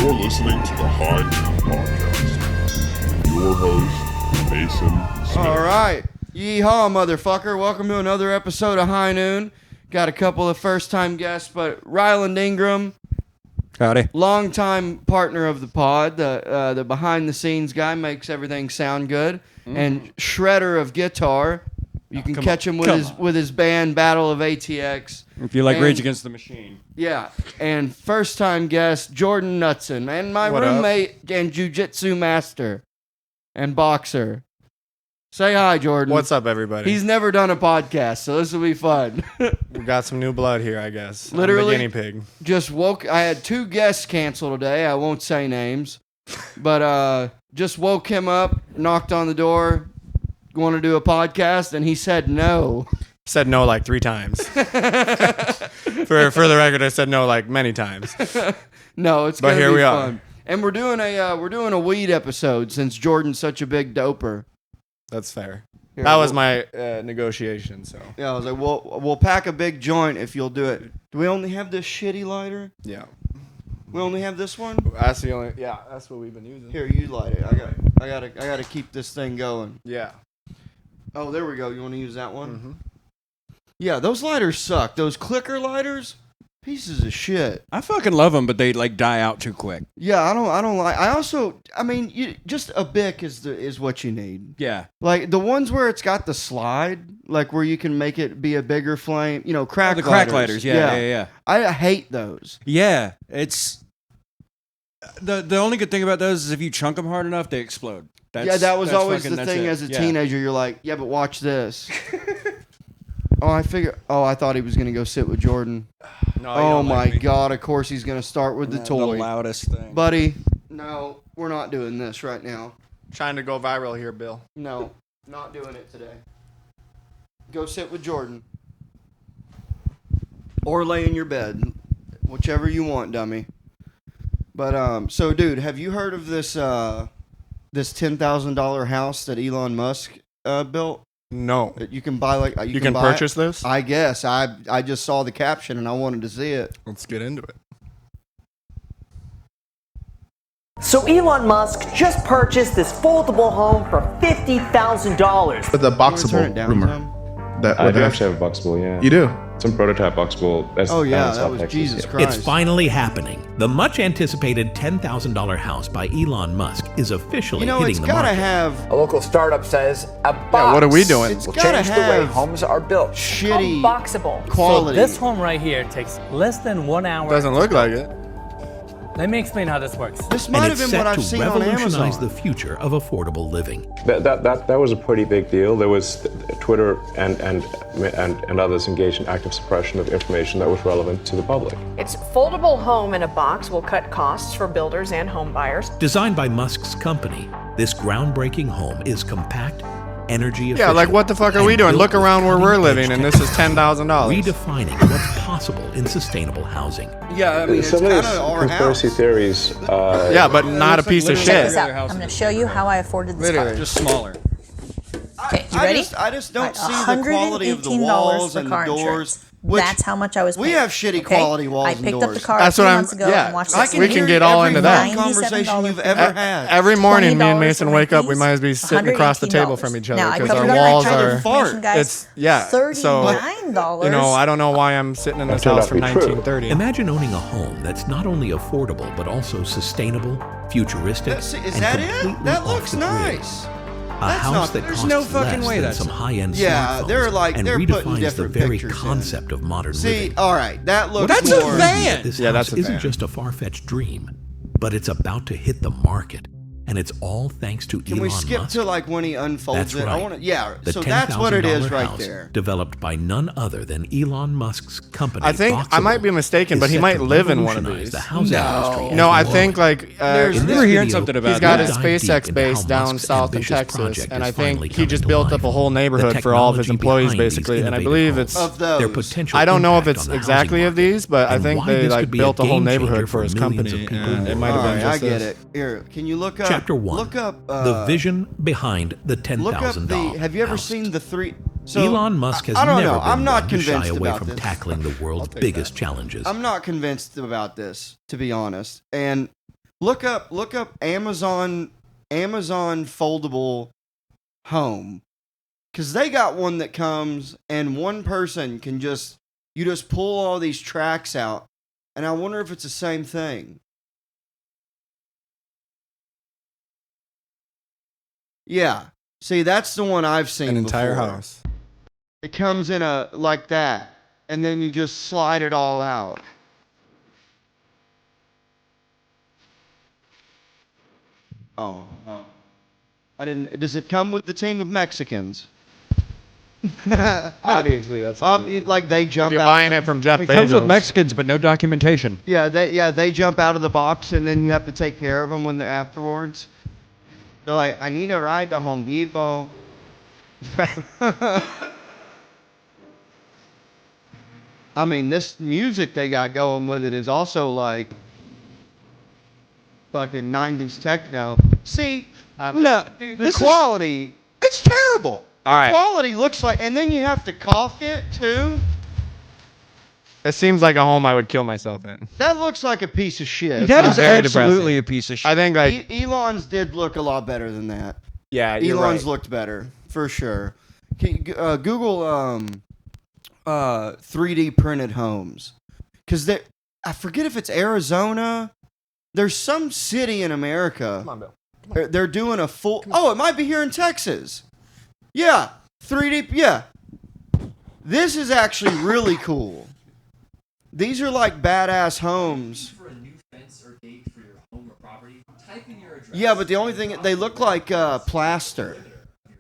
You're listening to the High Noon Podcast with your host, Mason Smith. All right. Yeehaw, motherfucker. Welcome to another episode of High Noon. Got a couple of first-time guests, but Reiland Ingram, howdy, longtime partner of the pod, the behind-the-scenes guy, makes everything sound good, and shredder of guitar. You can catch him with his band Battle of ATX. If you like Rage Against the Machine. Yeah, and first-time guest Jordan Knutson, and my roommate and Ju Jitsu master and boxer. Say hi, Jordan. What's up, everybody? He's never done a podcast, so this will be fun. We got some new blood here, I guess. Literally, I'm the guinea pig. Just woke. I had 2 guests cancel today. I won't say names, but just woke him up, knocked on the door, want to do a podcast, and he said no. Said no like 3 times. For the record, I said no like many times. No, it's gonna here be we fun. are. And we're doing a weed episode since Jordan's such a big doper. That's fair. Here, That was my negotiation. So yeah. I was like, we'll pack a big joint if you'll do it. Do we only have this shitty lighter? yeah, We only have this one. that's the only. Yeah, that's what we've been using. Here, you light it. I gotta keep this thing going. Yeah. Oh, there we go. You want to use that one? Mm-hmm. Yeah, those lighters suck. Those clicker lighters, pieces of shit. I fucking love them, but they like die out too quick. Yeah, I don't like. I mean, just a Bic is what you need. Yeah. Like the ones where it's got the slide, like where you can make it be a bigger flame. You know, crack. The crack lighters. Yeah. I hate those. Yeah. It's the only good thing about those is if you chunk them hard enough, they explode. That was always the that's thing it. as a teenager. You're like, yeah, but watch this. I thought he was gonna go sit with Jordan. No, Oh my God! Of course he's gonna start with the The toy, loudest thing. buddy. No, we're not doing this right now. Trying to go viral here, Bill. No, not doing it today. Go sit with Jordan. Or lay in your bed. Whichever you want, dummy. But, so, dude, have you heard of this $10,000 house that Elon Musk built? No. You can buy, like... You can buy purchase it? this? I guess. I just saw the caption and I wanted to see it. Let's get into it. So Elon Musk just purchased this foldable home for $50,000. With a Turn it boxable down rumor. some. That I would do have, actually have a Buxable, yeah. you do? Some prototype Buxable. Oh, yeah, South that was Texas, Jesus yeah. Christ. It's finally happening. The much-anticipated $10,000 house by Elon Musk is officially You know, hitting it's the gotta market. have A local startup says a box Yeah, what are we doing? It's will gotta change the way have homes are built. shitty Boxable. quality. So this home right here takes less than 1 hour. Doesn't look like it. Let me explain how this works. This And might have it's been set what I've to seen on revolutionize Amazon. the future of affordable living. That was a pretty big deal. There was Twitter and others engaged in active suppression of information that was relevant to the public. Its foldable home in a box will cut costs for builders and home buyers. Designed by Musk's company, this groundbreaking home is compact, energy efficient. Yeah, like what the fuck are we and doing? built Look with around where we're cutting-edge living, and this is $10,000. redefining what's possible in sustainable housing. Yeah, I mean, it's Some kind of of these our conspiracy house. theories. Yeah, but not a piece of literally shit. every other house I'm in going to the show you how I afforded this car. Just smaller. Okay, you ready? I just don't All right, see the quality of the walls for and the car doors. insurance. Which That's how much I was we paying. have shitty okay? quality walls I and picked up doors. the car That's a few what I'm- months ago yeah, and watched I this. can We hear can get all every into that. fucking conversation you've ever had. Every morning, me and $20 Mason for my wake up, we fees, might as be sitting across the table $118. from each Now, other I because picked our up walls kind of are. information, guys. It's yeah. So $39. you know, I don't know why I'm sitting in this That turned house out from to be true. 1930. Imagine owning a home that's not only affordable but also sustainable, futuristic, Is and that it? completely That off looks the grid. nice. A That's house not- that there's costs no fucking less way than that's- some high-end Yeah, smartphones they're and putting redefines the different very pictures in. concept of modern See, living. all right, that looks that's more. a van. This Yeah, house that's a isn't van. just a far-fetched dream, but it's about to hit the market, and it's all thanks to Can Elon we skip Musk. to like when he unfolds That's it? right. I want to. Yeah, The so that's what it is $10,000 right house, there. developed by none other than Elon Musk's company. I think I might be mistaken, is but he set might to live in one of revolutionize these. the housing industry No, I as we think know it. like There's- In we this were hearing video, something about he's got that. his we'll dive deep SpaceX into base how down Musk's south in ambitious Texas, project and is I think finally he coming just to built life. up a whole The neighborhood for all of his technology employees, behind these basically. And I innovative believe homes, it's. Of those. their potential I don't know if impact it's on the exactly housing of these, but I and think why they this like could be built a whole game changer neighborhood for for his millions company. of people And it who might have All been right, just I get this. it. Here, can you look up Chapter 1. Look up the vision behind the $10,000 Look up the. Have you ever house. seen the three? So Elon Musk has I don't never know. been I'm not one to shy convinced away about from this. tackling the world's biggest challenges. I'm not convinced about this, to be honest. And Look up Amazon foldable home, because they got one that comes and one person can just pull all these tracks out, and I wonder if it's the same thing. Yeah, see, that's the one I've seen. An entire before. house. It comes in a like that, and then you just slide it all out. Oh. I didn't. Does it come with the team of Mexicans? Obviously, that's like they jump you're out. buying it from Jeff It comes with Bezos. Mexicans, but no documentation. Yeah, they jump out of the box, and then you have to take care of them when they're afterwards. They're like, I need a ride to Home Depot. I mean, this music they got going with it is also like fucking 90s techno. See, no, the quality, it's terrible. All right. Quality looks like, and then you have to caulk it too. It seems like a home I would kill myself in. That looks like a piece of shit. That is very absolutely depressing. a piece of shit. I think like Elon's did look a lot better than that. yeah, you're Elon's right. looked better for sure. Google 3D printed homes, because I forget if it's Arizona. There's some city in America. Come on, Bill. They're doing a full. Oh, it might be here in Texas. Yeah, 3D. Yeah, this is actually really cool. These are like badass homes. For a new fence or gate for your home or property, type in your address. Yeah, but the only thing, they look like plaster.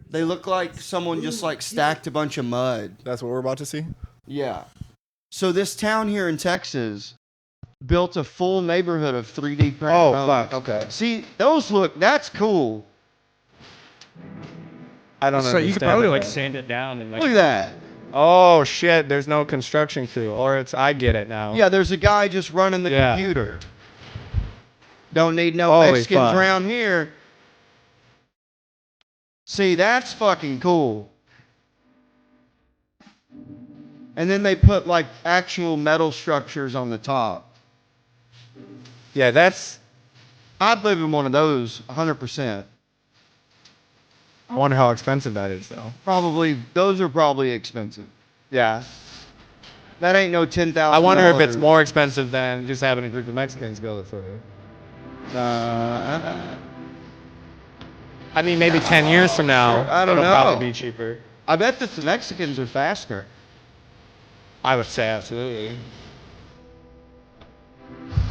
They look like someone just like stacked a bunch of mud. That's what we're about to see. Yeah. So this town here in Texas built a full neighborhood of 3D printed homes. Fuck. Okay. See, that's cool. I don't know. So you could probably like sand it down and like. Look at that. Oh shit! There's no construction crew, or it's. I get it now. Yeah, there's a guy just running the computer. Don't need no Holy Mexicans fuck. around here. See, that's fucking cool. And then they put like actual metal structures on the top. Yeah, that's. I'd live in one of those, 100%. I wonder how expensive that is, though. Those are probably expensive. Yeah. That ain't no $10,000. I wonder if it's more expensive than just having a group of Mexicans build it for you. I mean, maybe 10 years from now, I don't it'll know. probably be cheaper. I bet that the Mexicans are faster. I would say absolutely.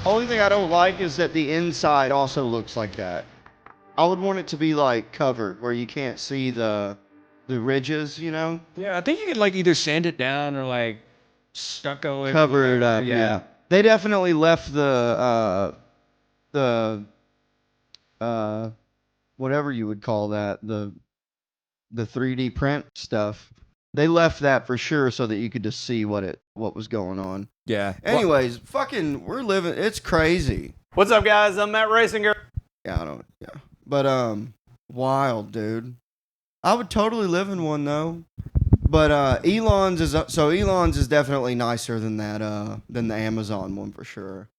Only thing I don't like is that the inside also looks like that. I would want it to be like covered where you can't see the ridges, you know? Yeah, I think you could like either sand it down or like stucco it. Cover it up, yeah. They definitely left the whatever you would call that, the 3D print stuff. They left that for sure so that you could just see what was going on. Yeah. Anyways, we're living, it's crazy. What's up, guys? I'm Matt Rasinger. Yeah, But wild, dude. I would totally live in one though. But Elon's is definitely nicer than than the Amazon one for sure.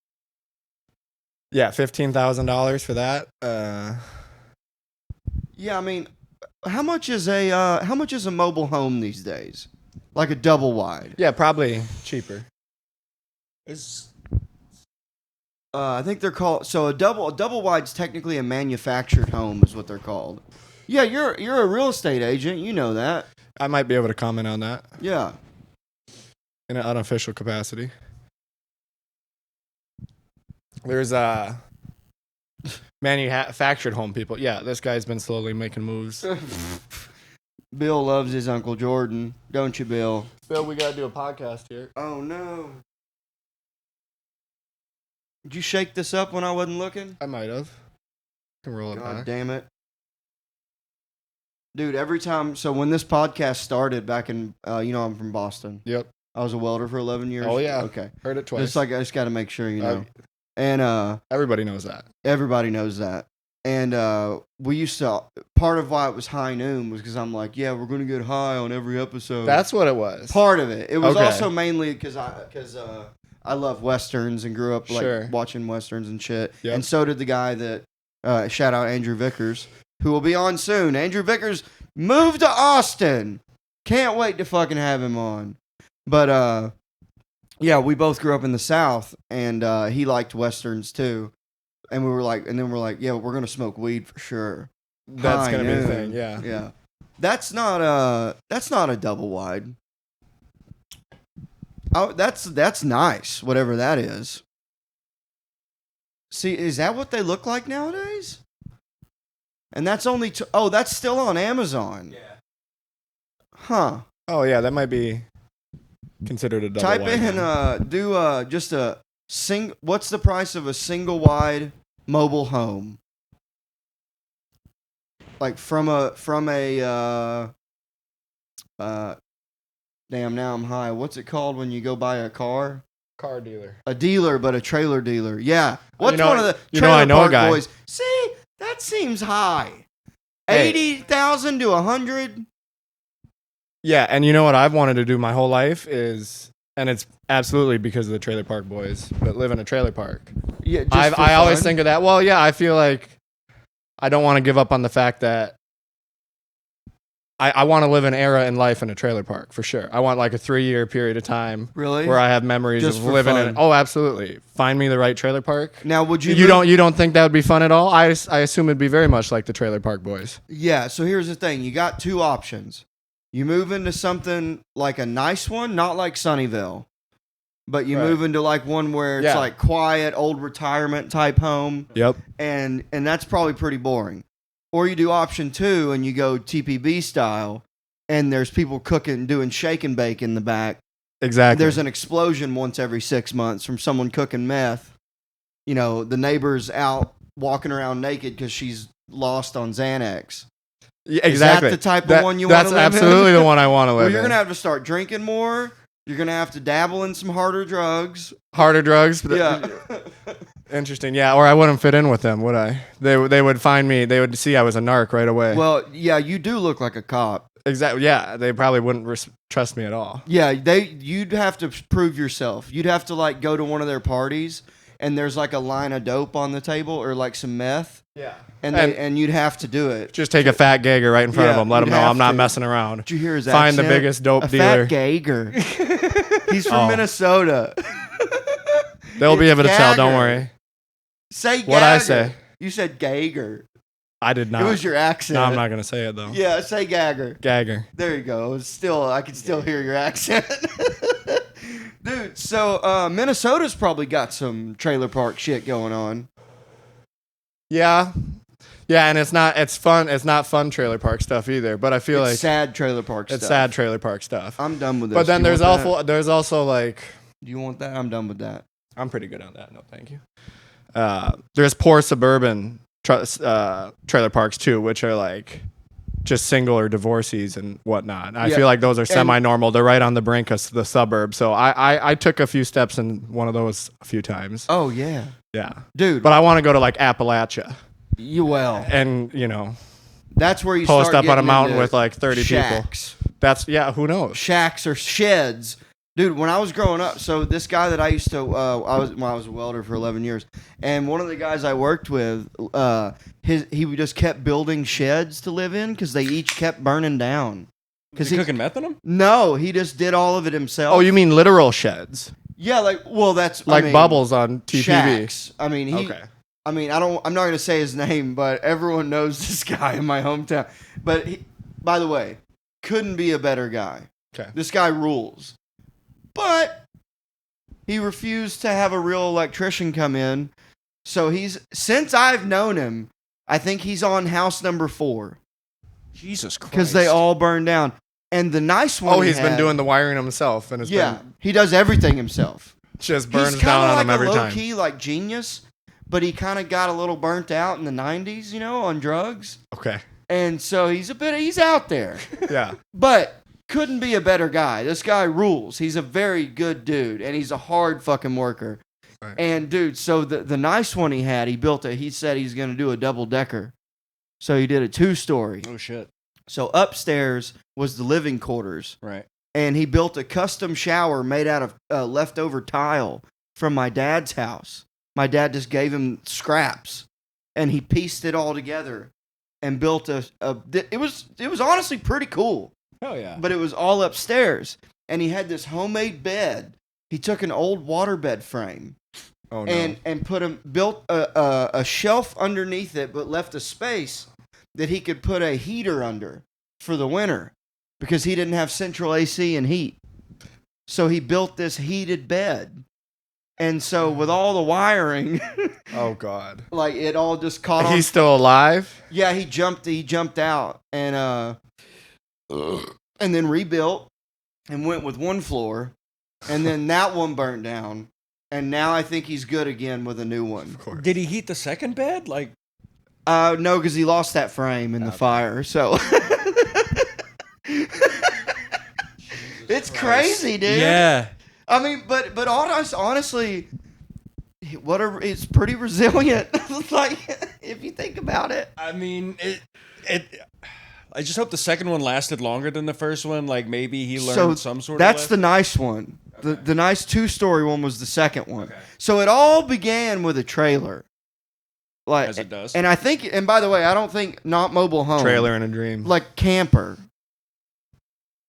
Yeah, $15,000 for that. Yeah, I mean, how much is a mobile home these days? Like a double wide. Yeah, probably cheaper. I think they're called, so a double wide's technically a manufactured home is what they're called. Yeah, you're a real estate agent, you know that. I might be able to comment on that. Yeah. In an unofficial capacity. There's manufactured home people. Yeah, this guy's been slowly making moves. Bill loves his Uncle Jordan, don't you, Bill? Bill, we gotta do a podcast here. Oh no. Did you shake this up when I wasn't looking? I might have. Can roll it God back. damn it. Dude, every time, so when this podcast started back in, I'm from Boston. Yep. I was a welder for 11 years. Oh, yeah. Okay. Heard it twice. I just got to make sure you know. And everybody knows that. Everybody knows that. And we used to, part of why it was high noon was because I'm like, yeah, we're going to get high on every episode. That's what it was. Part of it. It was Okay. also mainly because I love westerns and grew up like watching westerns and shit. Yep. And so did the guy that shout out Andrew Vickers, who will be on soon. Andrew Vickers moved to Austin. Can't wait to fucking have him on. But yeah, we both grew up in the South, and he liked westerns too. And we're like, yeah, we're gonna smoke weed for sure. That's gonna be the thing. Yeah. Yeah. That's not a double wide. Oh, that's nice. Whatever that is. See, is that what they look like nowadays? And that's only that's still on Amazon. Yeah. Huh. Oh yeah, that might be considered a double Type wide. in just a what's the price of a single wide mobile home? Like from a damn, now I'm high. What's it called when you go buy a car? Car dealer. A dealer, but a trailer dealer. Yeah. What's one of the I know park a guy. boys? See, that seems high. 80,000 to 100. Yeah, and you know what I've wanted to do my whole life is, and it's absolutely because of the trailer park boys, but live in a trailer park. Yeah, I always think of that. Well, yeah, I feel like I don't want to give up on the fact that I want to live an era in life in a trailer park for sure. I want like a 3-year period of time, really, where I have memories just of for living fun. in. Oh, absolutely. Find me the right trailer park. Now, would you? You don't think that would be fun at all? I assume it'd be very much like the trailer park boys. Yeah. So here's the thing: you got two options. You move into something like a nice one, not like Sunnyvale, but you move into like one where it's like quiet, old retirement type home. Yep. And that's probably pretty boring. Or you do option 2 and you go TPB style, and there's people cooking, doing shake and bake in the back. Exactly. There's an explosion once every 6 months from someone cooking meth. You know, the neighbor's out walking around naked because she's lost on Xanax. Yeah, exactly. Is that the type of one you want to live in? That's absolutely the one I want to live in. Well, you're going to have to start drinking more. You're going to have to dabble in some harder drugs. Harder drugs? Yeah. Interesting. Yeah, or I wouldn't fit in with them, would I? They would find me. They would see I was a narc right away. Well, yeah, you do look like a cop. Exactly. Yeah, they probably wouldn't trust me at all. Yeah, you'd have to prove yourself. You'd have to like go to one of their parties, and there's like a line of dope on the table or like some meth. Yeah. And you'd have to do it. Just take a fat Gager right in front of them. Let them know I'm not messing around. Did you hear his Find accent? the biggest dope a dealer. Fat Gager. He's from Minnesota. They'll be able to tell. Don't worry. Say Gager. What'd I say? You said Gager. I did not. It was your accent. No, I'm not gonna say it though. Yeah, say Gagger. Gagger. There you go. I can still hear your accent. Dude, so Minnesota's probably got some trailer park shit going on. Yeah. Yeah, and it's not fun trailer park stuff either, but I feel it's like sad trailer park stuff. It's sad trailer park stuff. I'm done with this. But then there's also like, do you want that? I'm done with that. I'm pretty good on that. No, thank you. There's poor suburban trailer parks too, which are like just single or divorcees and whatnot. I feel like those are semi-normal. They're right on the brink of the suburb. So I took a few steps in one of those a few times. Oh yeah. Yeah. Dude. But I want to go to like Appalachia. And that's where you post start up on a getting mountain into with like 30 shacks. People. Who knows? Shacks or sheds. Dude, when I was growing up, so this guy that I used to, I was a welder for 11 years, and one of the guys I worked with, he just kept building sheds to live in because they each kept burning down. Was he cooking meth in them? No, he just did all of it himself. Oh, you mean literal sheds? Yeah, that's like Bubbles on TPB. Shacks. I mean, okay. I'm not going to say his name, but everyone knows this guy in my hometown. But by the way, couldn't be a better guy. Okay. This guy rules. But he refused to have a real electrician come in. So since I've known him, I think he's on house number 4. Jesus Christ. Because they all burned down. And the nice one. Oh, he's been doing the wiring himself. And he does everything himself. Just burns down on him every time. He's kind of like a low-key genius, but he kind of got a little burnt out in the 90s, on drugs. Okay. And so he's out there. Yeah. But couldn't be a better guy. This guy rules. He's a very good dude, and he's a hard fucking worker. Right. And dude, so the nice one he said he's going to do a double-decker. So he did a 2-story. Oh, shit. So upstairs was the living quarters. Right. And he built a custom shower made out of leftover tile from my dad's house. My dad just gave him scraps, and he pieced it all together and built it was honestly pretty cool. Hell yeah. But it was all upstairs, and he had this homemade bed. He took an old waterbed frame. Oh, no. And built a shelf underneath it, but left a space that he could put a heater under for the winter because he didn't have central AC and heat. So he built this heated bed. And so with all the wiring, oh God, like it all just caught on. He's still alive? Yeah, he jumped out and then rebuilt and went with one floor, and then that one burnt down. And now I think he's good again with a new one. Of course. Did he heat the second bed? Like, no, because he lost that frame in the fire. So it's crazy, dude. Yeah. I mean, but honestly, it's pretty resilient. Like if you think about it. I mean, I just hope the second one lasted longer than the first one. Like maybe he learned some sort of. That's the nice one. The nice 2-story one was the second one. Okay. So it all began with a trailer. Like, as it does. And I think, and by the way, I don't think not mobile home. Trailer and a dream. Like camper.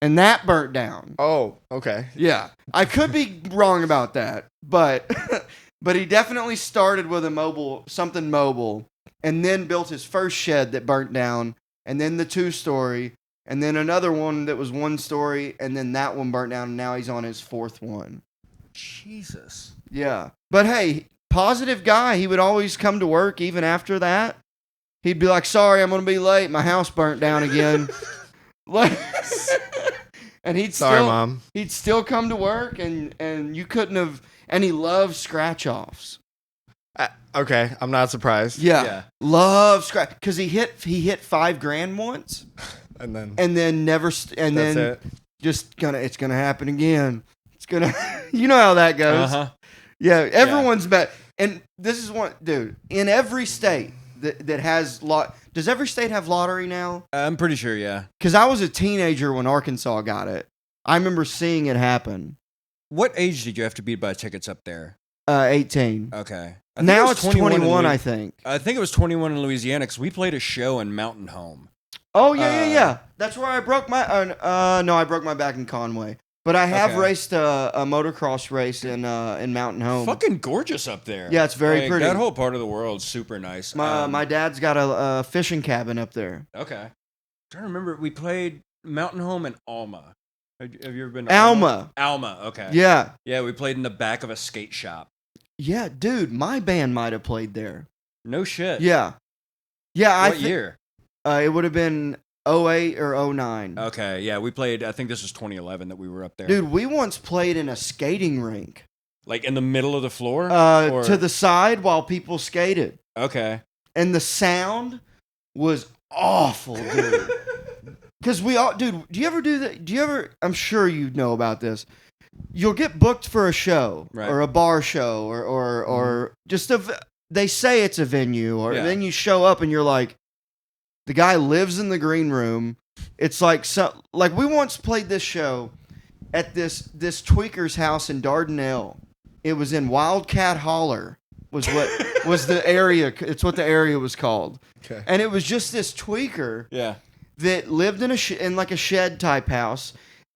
And that burnt down. Oh, okay. Yeah. I could be wrong about that, but he definitely started with something mobile, and then built his first shed that burnt down, and then the 2-story. And then another one that was 1 story, and then that one burnt down, and now he's on his 4th one. Jesus. Yeah. But hey, positive guy. He would always come to work even after that. He'd be like, sorry, I'm going to be late. My house burnt down again. And he'd still come to work, and you couldn't have, and he loved scratch-offs. Okay, I'm not surprised. Yeah. Love scratch, because he hit $5,000 once. And then never, and that's then it. just it's gonna happen again. It's gonna, you know how that goes. Yeah, everyone's bet, and this is one, dude. In every state that has does every state have lottery now? I'm pretty sure, yeah. Because I was a teenager when Arkansas got it. I remember seeing it happen. What age did you have to be to buy tickets up there? 18. Okay. Now it's 21, I think. I think it was 21 in Louisiana because we played a show in Mountain Home. Oh, yeah. That's where I broke my... no, I broke my back in Conway. But I have raced a motocross race in Mountain Home. Fucking gorgeous up there. Yeah, it's very pretty. That whole part of the world's super nice. My dad's got a fishing cabin up there. Okay. I'm trying to remember, we played Mountain Home and Alma. Have you ever been to Alma? Alma, okay. Yeah. Yeah, we played in the back of a skate shop. Yeah, dude, my band might have played there. No shit. Yeah. Yeah, What year? It would have been 08 or 09. Okay, yeah, we played, I think this was 2011 that we were up there. Dude, we once played in a skating rink. Like in the middle of the floor? To the side while people skated. Okay. And the sound was awful, dude. Because dude, do you ever do that? I'm sure you know about this. You'll get booked for a show or a bar show or just they say it's a venue then you show up and you're like, the guy lives in the green room. It's like we once played this show at this tweaker's house in Dardanelle. It was in Wildcat Holler was what was the area. It's what the area was called. Okay. And it was just this tweaker. Yeah. That lived in like a shed type house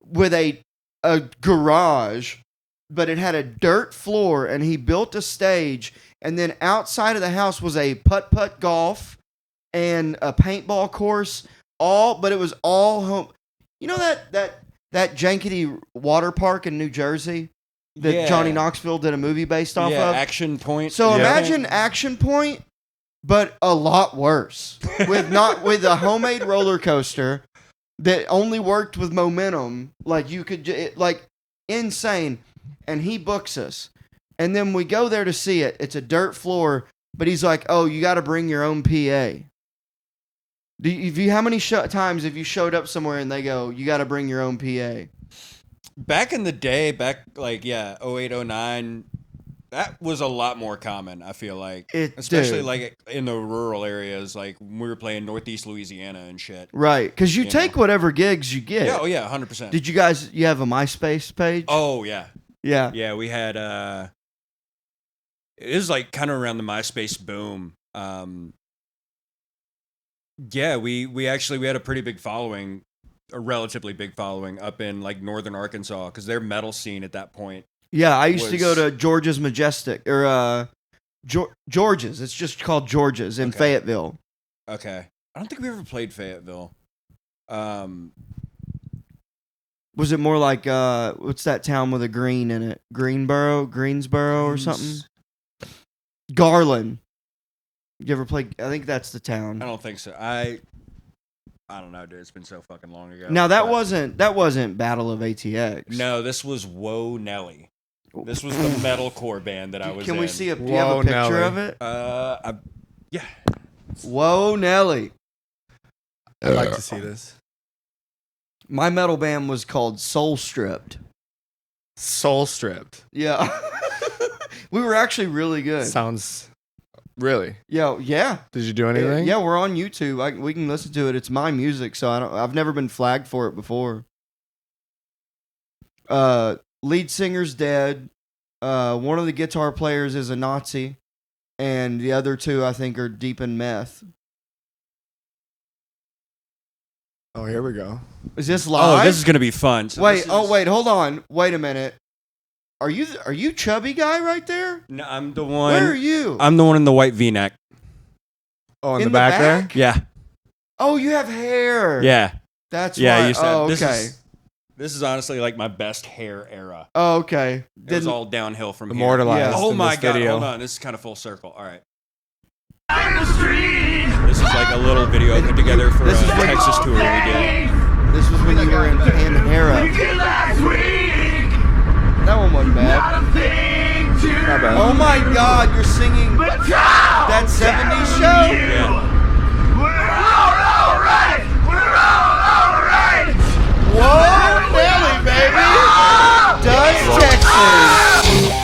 with a garage, but it had a dirt floor, and he built a stage, and then outside of the house was a putt-putt golf and a paintball course, but it was all home. You know that jankety water park in New Jersey that Johnny Knoxville did a movie based off of? Action Point. So imagine Action Point, but a lot worse with a homemade roller coaster that only worked with momentum. Like you could insane. And he books us, and then we go there to see it. It's a dirt floor, but he's like, "Oh, you got to bring your own PA." How many times have you showed up somewhere and they go, "You got to bring your own PA"? Back in the day, 08, 09. That was a lot more common, I feel like. Especially like in the rural areas, like when we were playing Northeast Louisiana and shit. Right, because you take whatever gigs you get. Yeah, oh yeah, 100%. Did you have a MySpace page? Oh, yeah. Yeah. Yeah, we had It is like kind of around the MySpace boom. Yeah, we had a pretty big following, a relatively big following up in like northern Arkansas because their metal scene at that point. Yeah, I used to go to George's Majestic or George's. It's just called George's in Fayetteville. Okay, I don't think we ever played Fayetteville. Was it more like what's that town with a green in it? Greensboro or something? Garland. You ever play? I think that's the town. I don't think so. I don't know, dude. It's been so fucking long ago. Now that wasn't Battle of ATX. No, this was Whoa Nelly. This was the metalcore band that I was in. Can we see do you have a picture of it? Yeah. Whoa Nelly. I'd like to see this. My metal band was called Soul Stripped. Soul Stripped. Yeah. We were actually really good. Sounds really. Yeah. Did you do anything? Yeah, we're on YouTube. We can listen to it. It's my music, so I've never been flagged for it before. Lead singer's dead. One of the guitar players is a Nazi, and the other two I think are deep in meth. Oh, here we go. Is this live? Oh, this is gonna be fun. So wait, hold on. Wait a minute. Are you chubby guy right there? No, I'm the one. Where are you? I'm the one in the white V-neck. Oh, in the back there? Yeah. Oh, you have hair. Yeah. That's why. Okay. This is honestly like my best hair era. Oh, okay. It was all downhill from here. Immortalized. Oh in my this god! video. Hold on, this is kind of full circle. All right. This is like a little video put together for a Texas tour we did. This was when you were in Panamera. That one wasn't bad. Not bad. Oh my god, you're singing that 70s show? Yeah. Whoa, Nelly, baby! Does Texas.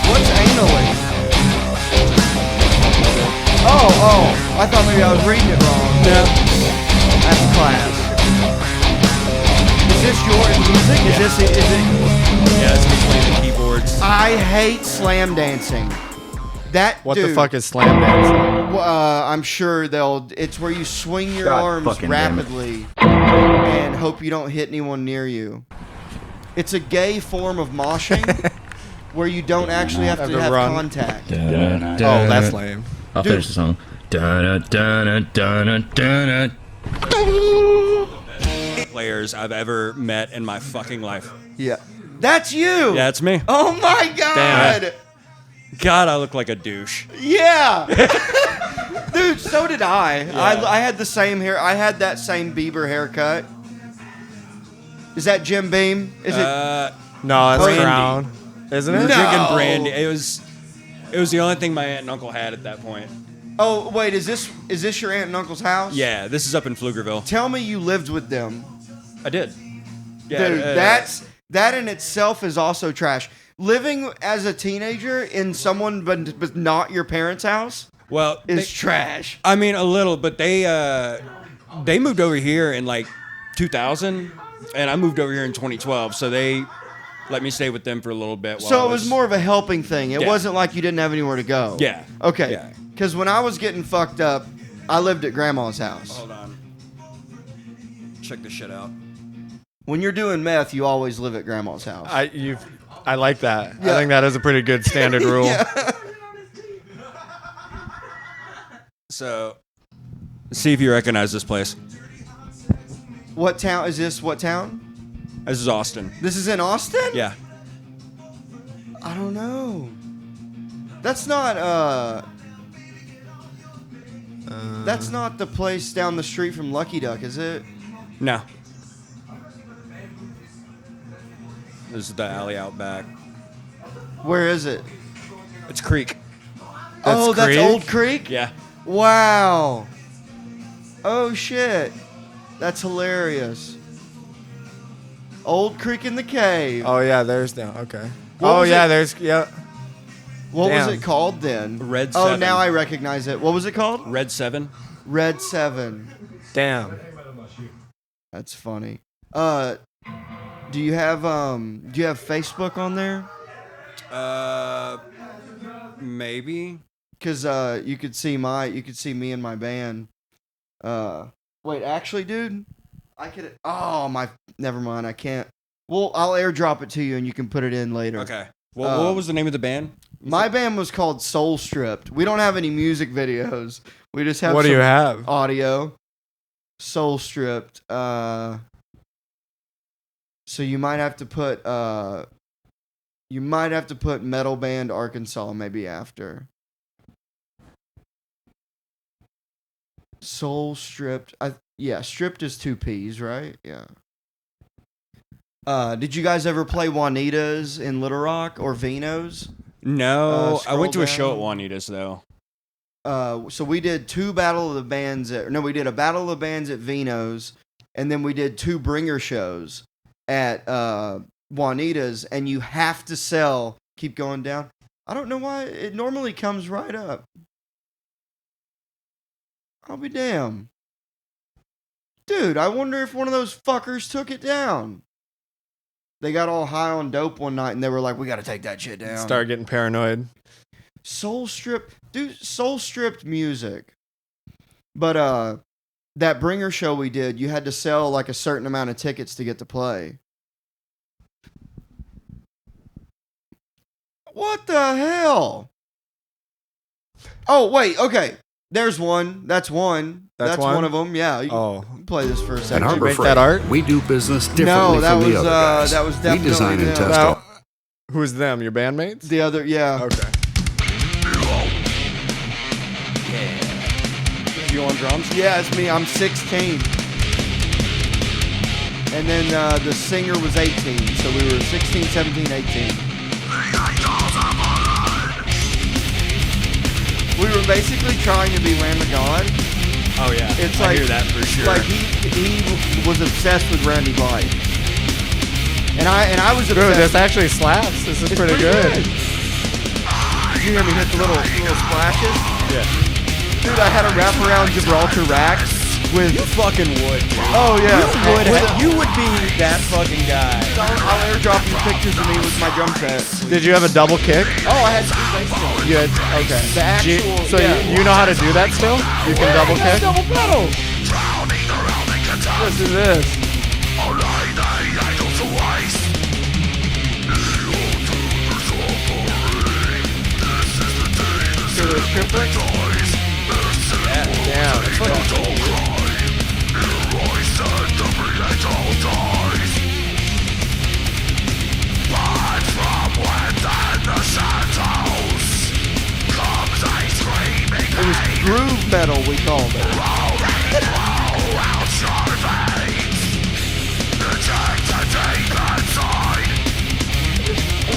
What's anally? Oh, I thought maybe I was reading it wrong. No. That's class. Is this your music? Is it? Yeah, it's me playing the keyboards. I hate slam dancing. What the fuck is slam dancing? I'm sure it's where you swing your arms rapidly and hope you don't hit anyone near you. It's a gay form of moshing where you don't actually have to have contact. Oh, that's lame. I'll finish the song. Players I've ever met in my fucking life. Yeah. That's you! Yeah, it's me. Oh my god! Damn. God, I look like a douche. Yeah! Dude, so did I. Yeah. I had the same hair. I had that same Bieber haircut. Is that Jim Beam? Is it? No, it's Brandy. Crown. Isn't it? No. Drinking brandy. It was the only thing my aunt and uncle had at that point. Oh, wait, is this your aunt and uncle's house? Yeah, this is up in Pflugerville. Tell me you lived with them. I did. Yeah, Dude, that in itself is also trash. Living as a teenager in someone but not your parents' house is trash. I mean, a little, but they moved over here in like 2000, and I moved over here in 2012, so they let me stay with them for a little bit. So it was more of a helping thing. It wasn't like you didn't have anywhere to go. Yeah. Okay. Yeah. Because when I was getting fucked up, I lived at grandma's house. Hold on. Check this shit out. When you're doing meth, you always live at grandma's house. I like that. Yeah. I think that is a pretty good standard rule. Yeah. So, see if you recognize this place. What town is this? What town? This is Austin. This is in Austin? Yeah. I don't know. That's not that's not the place down the street from Lucky Duck, is it? No. This is the alley out back. Where is it? It's Creek. That's Old Creek? Yeah. Wow. Oh shit. That's hilarious. Old Creek in the Cave. Oh yeah, there's down. Okay. What was it? There's yeah. What Damn. was it called then? Red Oh, 7. now I recognize it. What was it called? Red 7. Red 7. Damn. That's funny. Do you have Facebook on there? Maybe. Because you could see me and my band. Wait, actually, dude, I could. Oh, never mind. I can't. Well, I'll airdrop it to you, and you can put it in later. Okay. Well, what was the name of the band? My band was called Soul Stripped. We don't have any music videos. We just have. What do you have? Audio. Soul Stripped. So you might have to put. Metal Band Arkansas maybe after. Soul Stripped. Stripped is 2 P's, right? Yeah. Did you guys ever play Juanita's in Little Rock or Vino's? No, I went to a show at Juanita's though. So we did 2 Battle of the Bands. We did a Battle of the Bands at Vino's, and then we did 2 bringer shows at Juanita's, and you have to sell. Keep going down. I don't know why it normally comes right up. I'll be damned. Dude, I wonder if one of those fuckers took it down. They got all high on dope one night and they were like, we got to take that shit down. Start getting paranoid. Soul Stripped music. But that bringer show we did, you had to sell like a certain amount of tickets to get to play. What the hell? Oh, wait, okay. There's one. That's one. That's one of them. Yeah. You can play this for a second. At Harbor Make that art? we do business differently from the other guys. That was definitely we design and test all. Who's them? Your bandmates? The other, yeah. Okay. You on drums? Yeah, it's me. I'm 16. And then the singer was 18. So we were 16, 17, 18. We were basically trying to be Lamb of God. Oh yeah, it's I hear that for sure. Like he was obsessed with Randy White, and I was obsessed. Dude, this actually slaps. This is pretty good. Did you hear me hit the little splashes? Yeah. Dude, I had a wraparound Gibraltar rack with. You fucking would. Dude. Oh yeah. You would be that fucking guy. I'll airdrop you pictures of me with my drum set. Did you have a double kick? Oh, I had 2 bass drums. You had, okay. The actual. So you know how to do that still? You can double kick? Double pedal. Listen to this. So there's triplets? Yeah. That's fucking cool. It was groove metal, we called it.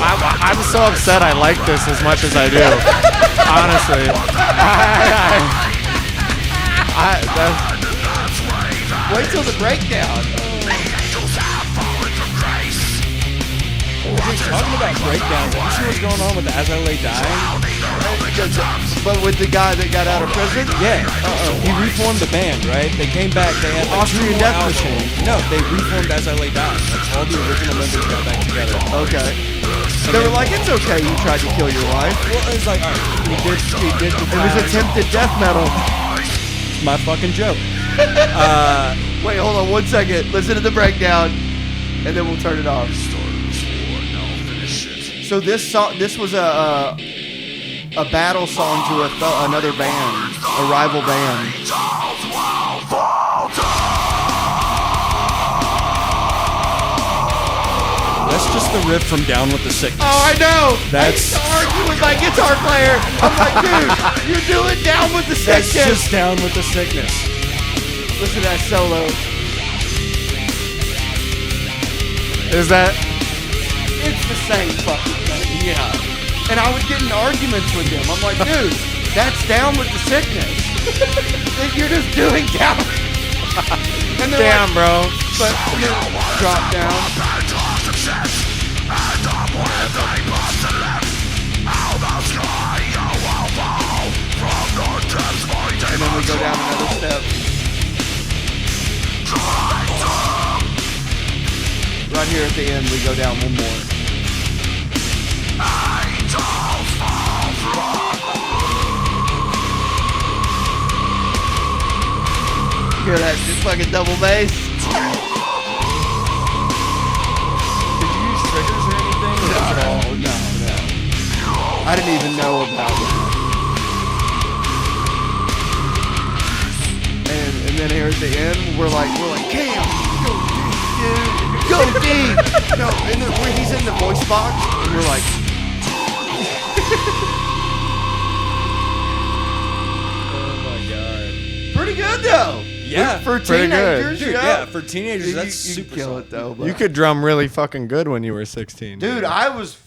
I'm so upset I like this as much as I do. Honestly. Wait till the breakdown. Talking about breakdowns, you see what's going on with the As I Lay Dying? But with the guy that got out of prison? Yeah. He reformed the band, right? They came back. They had like Austrian Death Machine. No, they reformed As I Lay Dying. Like all the original members got back together. Okay. They were like, it's okay you tried to kill your wife. Well, it's like, all right, he did the It was attempted death metal. It's my fucking joke. Wait, hold on 1 second. Listen to the breakdown, and then we'll turn it off. So this was a battle song to another band, a rival band. That's just the riff from Down with the Sickness. Oh, I know. That's I used to argue with my guitar player. I'm like, dude, you're doing Down with the Sickness. That's just Down with the Sickness. Listen to that solo. Is that? It's the same fucking thing. Yeah. And I would get in arguments with him. I'm like, dude, that's Down with the Sickness. You're just doing Down. And damn, like, bro. But drop down. And then we go down another step. Right here at the end, we go down one more. Hear that fucking double bass? Did you use triggers or anything? No. I didn't even know about that. And then here at the end, we're like, Cam, go deep. No, and then when he's in the voice box, and we're like. Pretty good though. Yeah, for teenagers. Dude, yeah, for teenagers, that's super kill solid. it though. You could drum really fucking good when you were 16. Dude, I was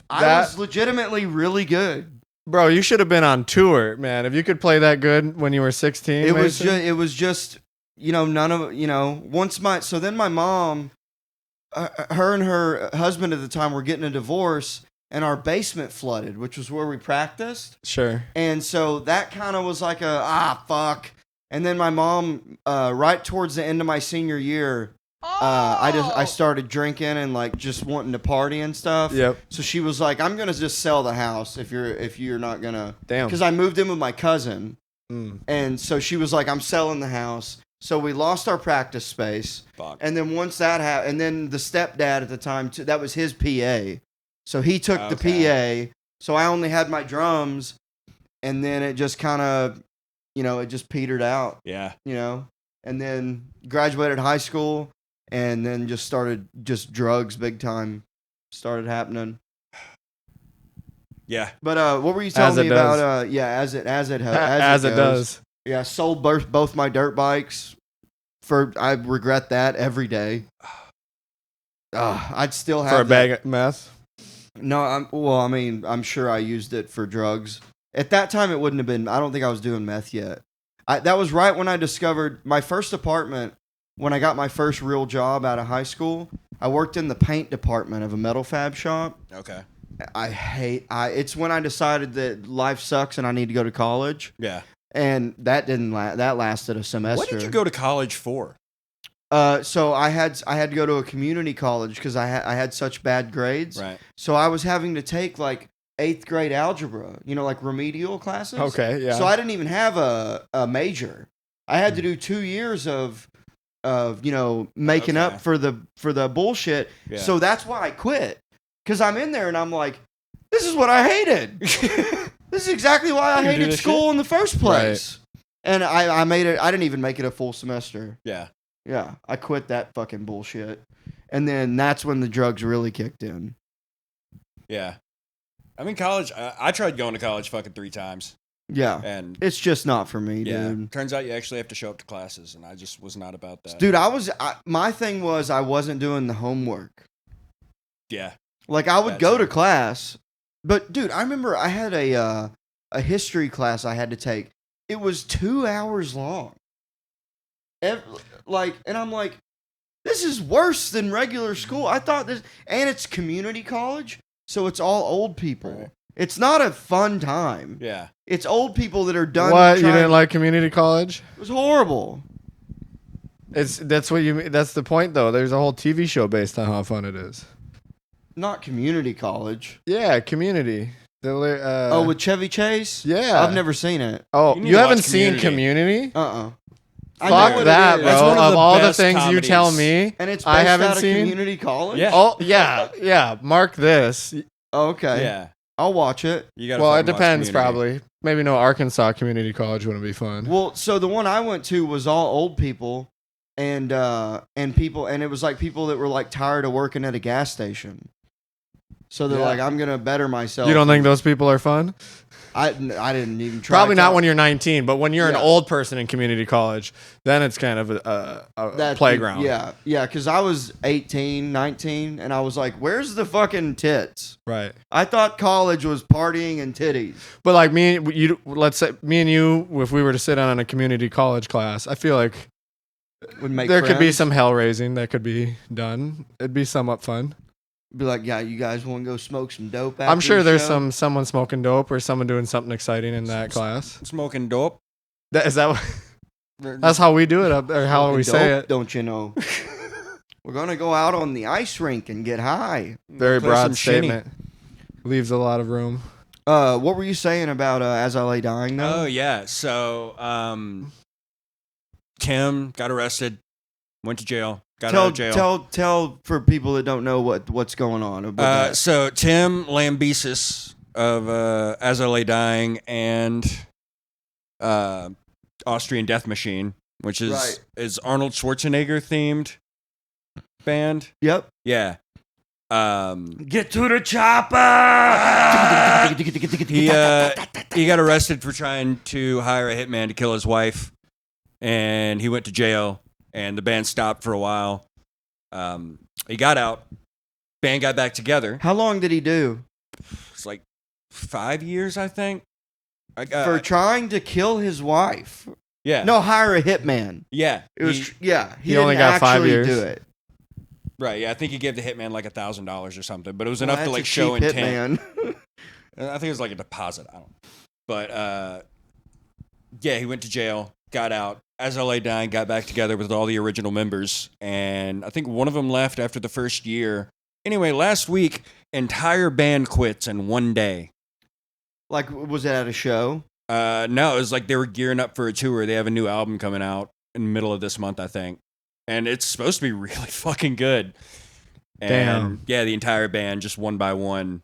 legitimately really good. Bro, you should have been on tour, man. If you could play that good when you were 16, it was just none of then my mom, her and her husband at the time were getting a divorce, and our basement flooded, which was where we practiced. Sure. And so that kind of was like fuck. And then my mom, right towards the end of my senior year, I started drinking and like just wanting to party and stuff. Yep. So she was like, "I'm gonna just sell the house if you're not gonna." Damn. Because I moved in with my cousin, and so she was like, "I'm selling the house." So we lost our practice space. Fuck. And then once that happened, and then the stepdad at the time too, that was his PA, so he took the PA. So I only had my drums, and then it just kind of. It just petered out. Yeah. And then graduated high school, and then just started drugs big time started happening. Yeah. But what were you telling me about? As it does. Yeah, sold both my dirt bikes. I regret that every day. I'd still have for a bag of meth. No, I'm sure I used it for drugs. At that time, it wouldn't have been. I don't think I was doing meth yet. That was right when I discovered my first apartment. When I got my first real job out of high school, I worked in the paint department of a metal fab shop. Okay. It's when I decided that life sucks and I need to go to college. Yeah. And that didn't that lasted a semester. What did you go to college for? So I had to go to a community college because I had such bad grades. Right. So I was having to take like 8th grade algebra, like remedial classes. Okay, yeah. So I didn't even have a major. I had to do 2 years of making up for the bullshit. Yeah. So that's why I quit. Because I'm in there and I'm like, this is what I hated. This is exactly why I hated school in the first place. Right. And I made it. I didn't even make it a full semester. Yeah. Yeah. I quit that fucking bullshit. And then that's when the drugs really kicked in. Yeah. I mean, college, I tried going to college fucking 3 times. Yeah. And it's just not for me, dude. Turns out you actually have to show up to classes, and I just was not about that. Dude, my thing was I wasn't doing the homework. Yeah. Like, I would go to class, but, dude, I remember I had a history class I had to take. It was 2 hours long. And I'm like, this is worse than regular school. I thought this, and it's community college. So it's all old people. Right. It's not a fun time. Yeah. It's old people that are done. What? You didn't like community college? It was horrible. That's the point though. There's a whole TV show based on how fun it is. Not community college. Yeah, community. With Chevy Chase? Yeah. I've never seen it. Oh, you haven't seen Community? Fuck that, bro. Of all the things you tell me, and it's based I haven't out of seen community college. Yeah. Oh yeah. Mark this. Okay. Yeah. I'll watch it. Well, it depends probably. Maybe no Arkansas Community College wouldn't be fun. Well, so the one I went to was all old people, and people, and it was like people that were like tired of working at a gas station. So they're like, I'm gonna better myself. You don't think those people are fun? I didn't even try. Probably not when you're 19, but when you're an old person in community college, then it's kind of a playground. Yeah, because I was 18, 19, and I was like, where's the fucking tits? Right. I thought college was partying and titties. But like let's say me and you, if we were to sit down in a community college class, I feel like there could be some hell raising that could be done. It'd be somewhat fun. Be like, yeah, you guys want to go smoke some dope after I'm sure the there's show? someone smoking dope or someone doing something exciting in that class. Smoking dope? Is that that's how we do it up there, how we say it. Don't you know? We're going to go out on the ice rink and get high. Very broad statement. Leaves a lot of room. What were you saying about As I Lay Dying, though? Oh, yeah. So, Tim got arrested, went to jail, got out of jail. Tell for people that don't know what's going on. So Tim Lambesis of As I Lay Dying and Austrian Death Machine, which is Arnold Schwarzenegger themed band. Yep. Yeah. Get to the chopper. He got arrested for trying to hire a hitman to kill his wife, and he went to jail. And the band stopped for a while. He got out. Band got back together. How long did he do? It's like 5 years, I think. For trying to kill his wife. Yeah. No, hire a hitman. Yeah. It was. He only got 5 years. Do it. Right. Yeah. I think he gave the hitman like $1,000 or something, but it was Well, enough to that's like a show cheap intent. hitman. I think it was like a deposit. I don't know. But yeah, he went to jail, got out. As I Lay Dying, got back together with all the original members, and I think one of them left after the first year. Anyway, last week, entire band quits in one day. Like, was it at a show? No, it was like they were gearing up for a tour. They have a new album coming out in the middle of this month, I think, and it's supposed to be really fucking good. And Damn. Yeah, the entire band, just one by one,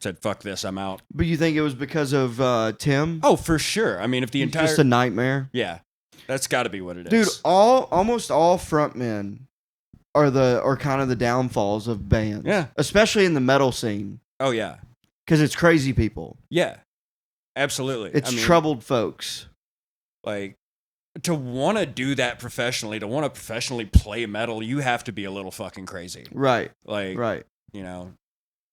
said, fuck this, I'm out. But you think it was because of Tim? Oh, for sure. I mean, if the entire... Just a nightmare? Yeah. That's got to be what it is. Dude, almost all frontmen are kind of the downfalls of bands. Yeah. Especially in the metal scene. Oh, yeah. Because it's crazy people. Yeah. Absolutely. It's troubled folks. Like, to want to do that professionally, to want to professionally play metal, you have to be a little fucking crazy. Right. Like, right. You know,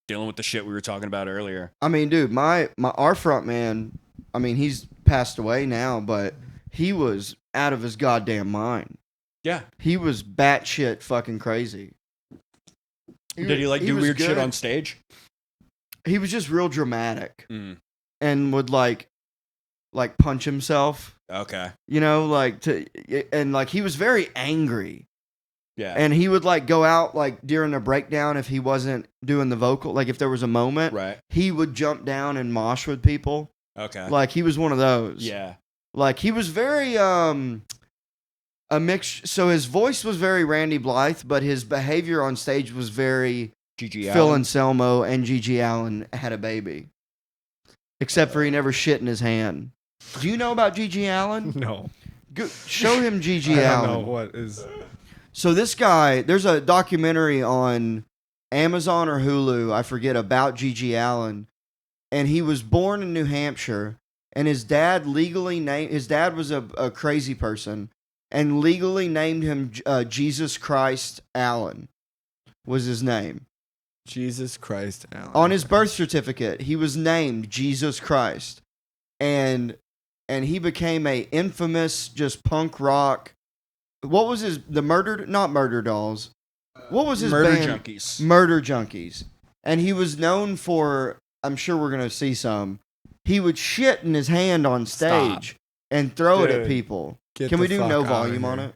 dealing with the shit we were talking about earlier. I mean, dude, our frontman, I mean, he's passed away now, but he was out of his goddamn mind. Yeah. He was batshit fucking crazy. Did he do weird shit on stage? He was just real dramatic. And would like punch himself. Okay. You know, and he was very angry. Yeah. And he would go out during a breakdown if he wasn't doing the vocal. Like if there was a moment, right, he would jump down and mosh with people. Okay. Like he was one of those. Yeah. Like he was very a mix. So his voice was very Randy Blythe, but his behavior on stage was very G.G. Phil Allen. Anselmo and G.G. Allen had a baby. Except for he never shit in his hand. Do you know about G.G. Allen? No. Show him G.G. Allen. I don't know what is. So this guy, there's a documentary on Amazon or Hulu, I forget, about G.G. Allen. And he was born in New Hampshire. And his dad was a crazy person. And legally named him Jesus Christ Allen was his name. Jesus Christ Allen. On his birth certificate, he was named Jesus Christ. And he became a infamous just punk rock. What was not Murder Dolls. What was his Murder band? Junkies. Murder Junkies. And he was known for, I'm sure we're going to see some, he would shit in his hand on stage and throw it at people. Can we do no volume on it?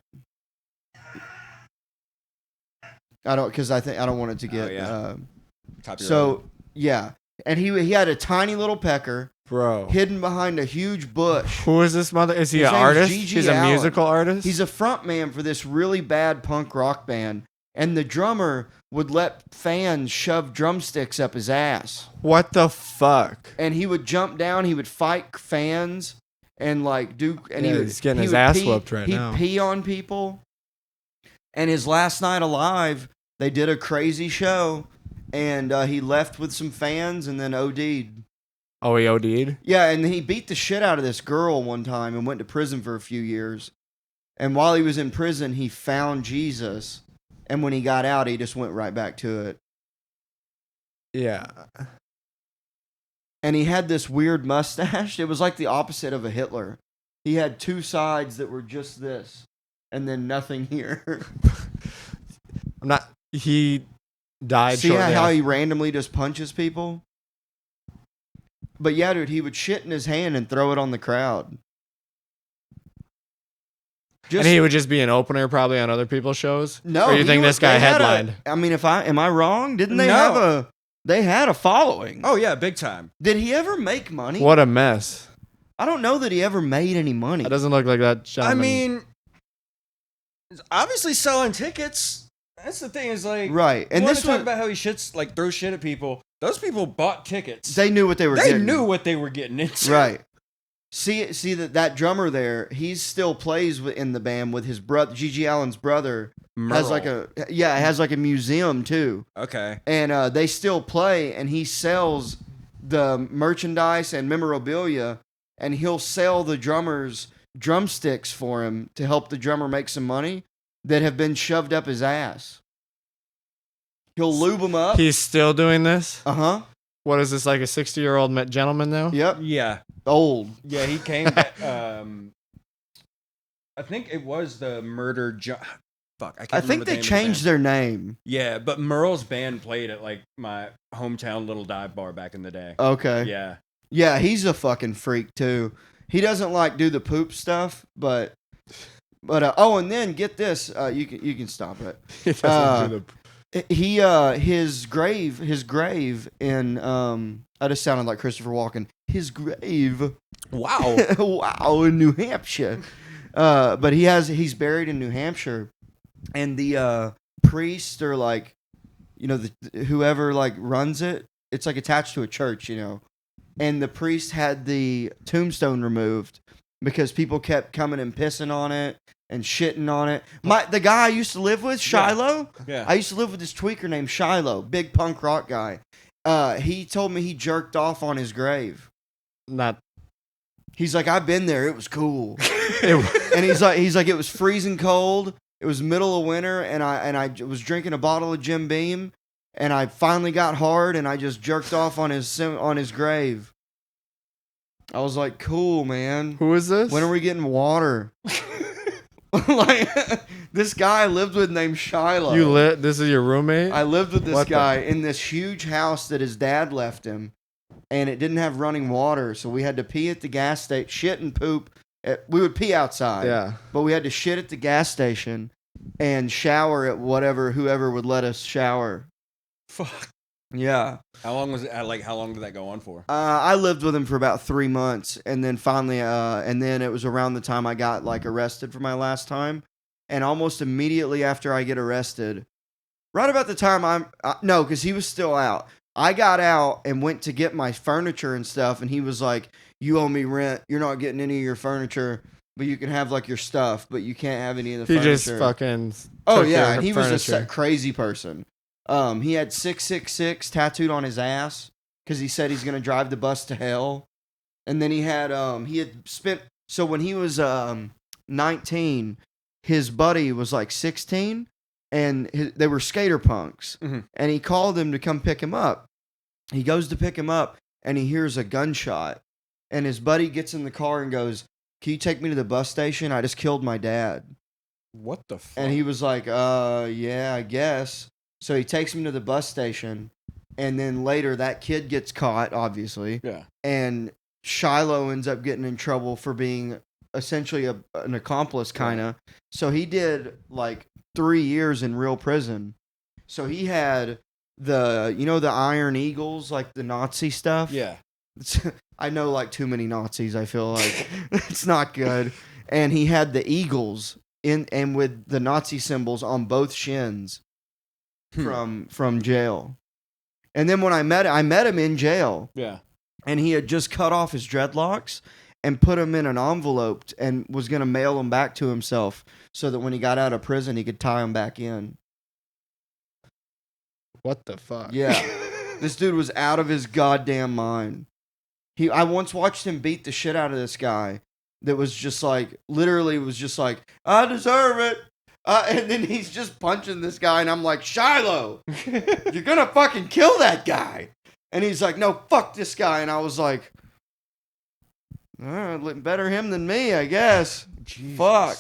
I don't, because I don't want it to get. So yeah, and he had a tiny little pecker, bro, hidden behind a huge bush. Who is this mother? Is he His an name's artist? G.G. He's a Allen. musical artist. He's a front man for this really bad punk rock band, and the drummer would let fans shove drumsticks up his ass. What the fuck? And he would jump down. He would fight fans and he's getting his ass whooped right now. He'd pee on people. And his last night alive, they did a crazy show, and he left with some fans and then OD'd. Oh, he OD'd? Yeah, and he beat the shit out of this girl one time and went to prison for a few years. And while he was in prison, he found Jesus. And when he got out, he just went right back to it. Yeah. And he had this weird mustache. It was like the opposite of a Hitler. He had two sides that were just this, and then nothing here. He died. See how he randomly just punches people? But yeah, dude, he would shit in his hand and throw it on the crowd. And he would just be an opener probably on other people's shows? No. Or you think this guy headlined? Am I wrong? Didn't they they had a following? Oh yeah, big time. Did he ever make money? What a mess. I don't know that he ever made any money. That doesn't look like that gentleman. I mean, obviously selling tickets. That's the thing is like right. And this talk about how he throws shit at people. Those people bought tickets. They knew what they were getting. They knew what they were getting into. Right. See that drummer there, he still plays in the band with his brother, Gigi Allen's brother. Merle. Has like a museum too. Okay. And they still play, and he sells the merchandise and memorabilia, and he'll sell the drummers drumsticks for him to help the drummer make some money that have been shoved up his ass. He'll lube them up. He's still doing this? Uh-huh. What is this, like a 60-year-old gentleman now? Yep. Yeah. Old. Yeah, he came back, I think it was the Murder Fuck, I can't I think remember the they name of the changed band. their name. Yeah, but Merle's band played at like my hometown little dive bar back in the day. Okay. Yeah. Yeah, he's a fucking freak too. He doesn't like do the poop stuff, but and then get this, you can stop it. He doesn't do His grave in I just sounded like Christopher Walken. His grave. Wow. Wow, in New Hampshire. But he's buried in New Hampshire, and the priest or like, whoever like runs it, it's like attached to a church, and the priest had the tombstone removed because people kept coming and pissing on it and shitting on it. The guy I used to live with, Shiloh. Yeah. I used to live with this tweaker named Shiloh, big punk rock guy. He told me he jerked off on his grave. He's like, I've been there. It was cool. And he's like, it was freezing cold. It was middle of winter, and I was drinking a bottle of Jim Beam, and I finally got hard, and I just jerked off on his grave. I was like, cool, man. Who is this? When are we getting water? Like, this guy I lived with named Shiloh. This is your roommate? I lived with this guy in this huge house that his dad left him, and it didn't have running water, so we had to pee at the gas station, shit and poop. We would pee outside, but we had to shit at the gas station and shower at whoever would let us shower. Fuck. Yeah. How long was it? How long did that go on for? I lived with him for about 3 months, and then finally, and then it was around the time I got like arrested for my last time, and almost immediately after I get arrested, right about the time no, because he was still out. I got out and went to get my furniture and stuff, and he was like, "You owe me rent. You're not getting any of your furniture, but you can have like your stuff, but you can't have any of the furniture." He just fucking. Oh yeah, and he was a crazy person. He had 666 tattooed on his ass because he said he's gonna drive the bus to hell. And then he had spent, so when he was 19, his buddy was like 16, and they were skater punks. Mm-hmm. And he called him to come pick him up. He goes to pick him up, and he hears a gunshot. And his buddy gets in the car and goes, "Can you take me to the bus station? I just killed my dad." What the fuck? And he was like, yeah, I guess. So he takes him to the bus station, and then later that kid gets caught, obviously. Yeah. And Shiloh ends up getting in trouble for being essentially an accomplice, kind of. Right. So he did like 3 years in real prison. So he had the Iron Eagles, like the Nazi stuff. Yeah. I know like too many Nazis, I feel like. It's not good. And he had the eagles and with the Nazi symbols on both shins. From jail. And then when I met him in jail. Yeah. And he had just cut off his dreadlocks and put them in an envelope and was going to mail them back to himself so that when he got out of prison, he could tie them back in. What the fuck? Yeah. This dude was out of his goddamn mind. I once watched him beat the shit out of this guy that was just like, literally was just like, "I deserve it." And then he's just punching this guy, and I'm like, "Shiloh, you're gonna fucking kill that guy." And he's like, "No, fuck this guy." And I was like, better him than me, I guess. Jesus. Fuck.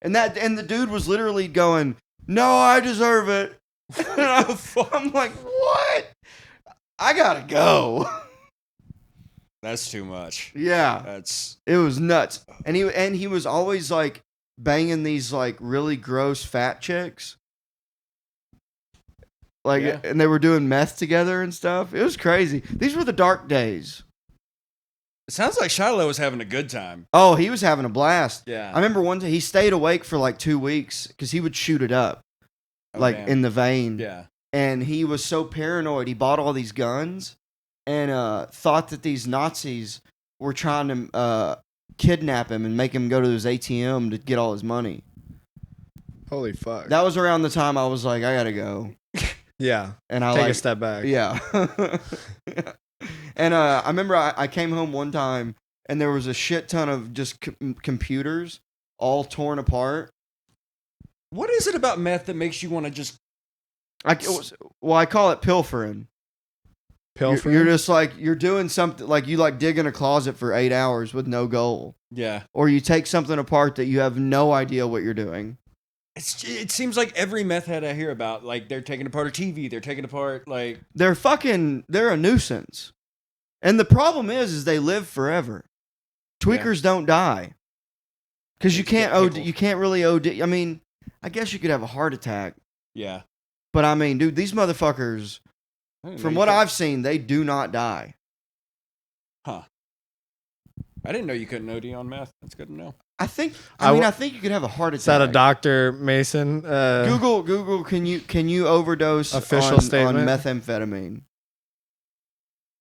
And the dude was literally going, "No, I deserve it." And I'm like, what? I gotta go. That's too much. Yeah. It was nuts. And he was always like banging these like really gross fat chicks. Like, yeah. And they were doing meth together and stuff. It was crazy. These were the dark days. It sounds like Shiloh was having a good time. Oh, he was having a blast. Yeah. I remember one time he stayed awake for like 2 weeks because he would shoot it up, in the vein. Yeah. And he was so paranoid. He bought all these guns and thought that these Nazis were trying to kidnap him and make him go to his ATM to get all his money. Holy fuck. That was around the time I was like, I gotta go. Yeah. And I take a step back. Yeah. And I remember I came home one time and there was a shit ton of just computers all torn apart. What is it about meth that makes you want to just... I call it pilfering. Pilfering? You're just like, you're doing something, like you like dig in a closet for 8 hours with no goal. Yeah. Or you take something apart that you have no idea what you're doing. It seems like every meth head I hear about, like they're taking apart a TV, they're taking apart like... They're a nuisance. And the problem is they live forever. Tweakers don't die. Because you can't really OD. I mean, I guess you could have a heart attack. Yeah. But I mean, dude, these motherfuckers, from what I've seen, they do not die. Huh. I didn't know you couldn't OD on meth. That's good to know. I think you could have a heart attack. Is that a Dr. Mason? Google, can you overdose on methamphetamine?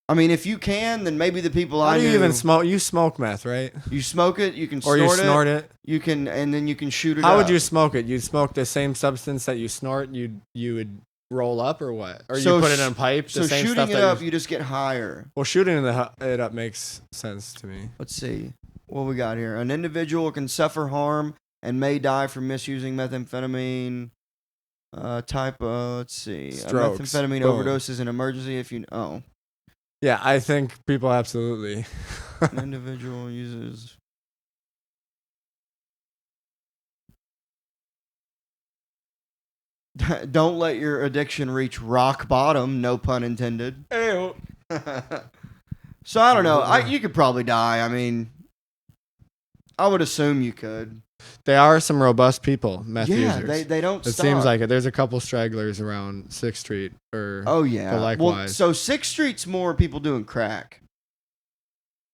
I mean, if you can, then maybe the people How do you even smoke? You smoke meth, right? You smoke it, you can snort or it. you snort it. You can, and then you can shoot it How up. would you smoke it? You'd smoke the same substance that you snort, you would roll up or what? Or you put it in a pipe? So same shooting stuff it up, you just get higher. Well, shooting it up makes sense to me. Let's see. What we got here? An individual can suffer harm and may die from misusing methamphetamine. Let's see. Strokes. A methamphetamine overdose is an emergency if you... Oh. Yeah, I think people absolutely. An individual uses... Don't let your addiction reach rock bottom, no pun intended. Ew. So I don't know. You could probably die. I mean, I would assume you could. They are some robust people, meth users. Yeah, they don't It stop. seems like it. There's a couple stragglers around 6th Street. Oh, yeah. Likewise. Well, so 6th Street's more people doing crack.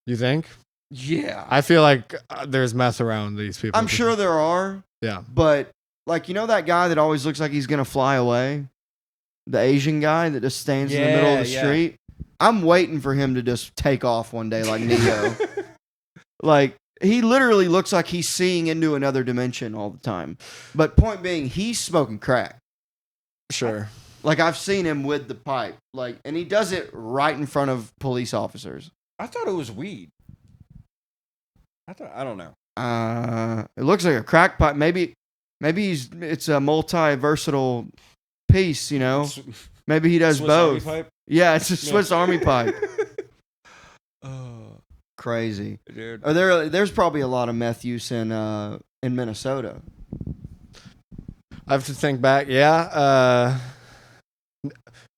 You think? Yeah. I feel like there's meth around these people. I'm sure there are. Yeah. But, like, you know that guy that always looks like he's going to fly away? The Asian guy that just stands in the middle of the street? I'm waiting for him to just take off one day like Neo. Like, he literally looks like he's seeing into another dimension all the time. But point being, he's smoking crack. Sure. Like, I've seen him with the pipe. Like, and he does it right in front of police officers. I thought it was weed. I don't know. It looks like a crack pipe. Maybe it's a multi-versatile piece, you know? Maybe he does Swiss both. Army pipe? Yeah, it's a Swiss Army pipe. Crazy. Dude. There's probably a lot of meth use in Minnesota. I have to think back. Yeah.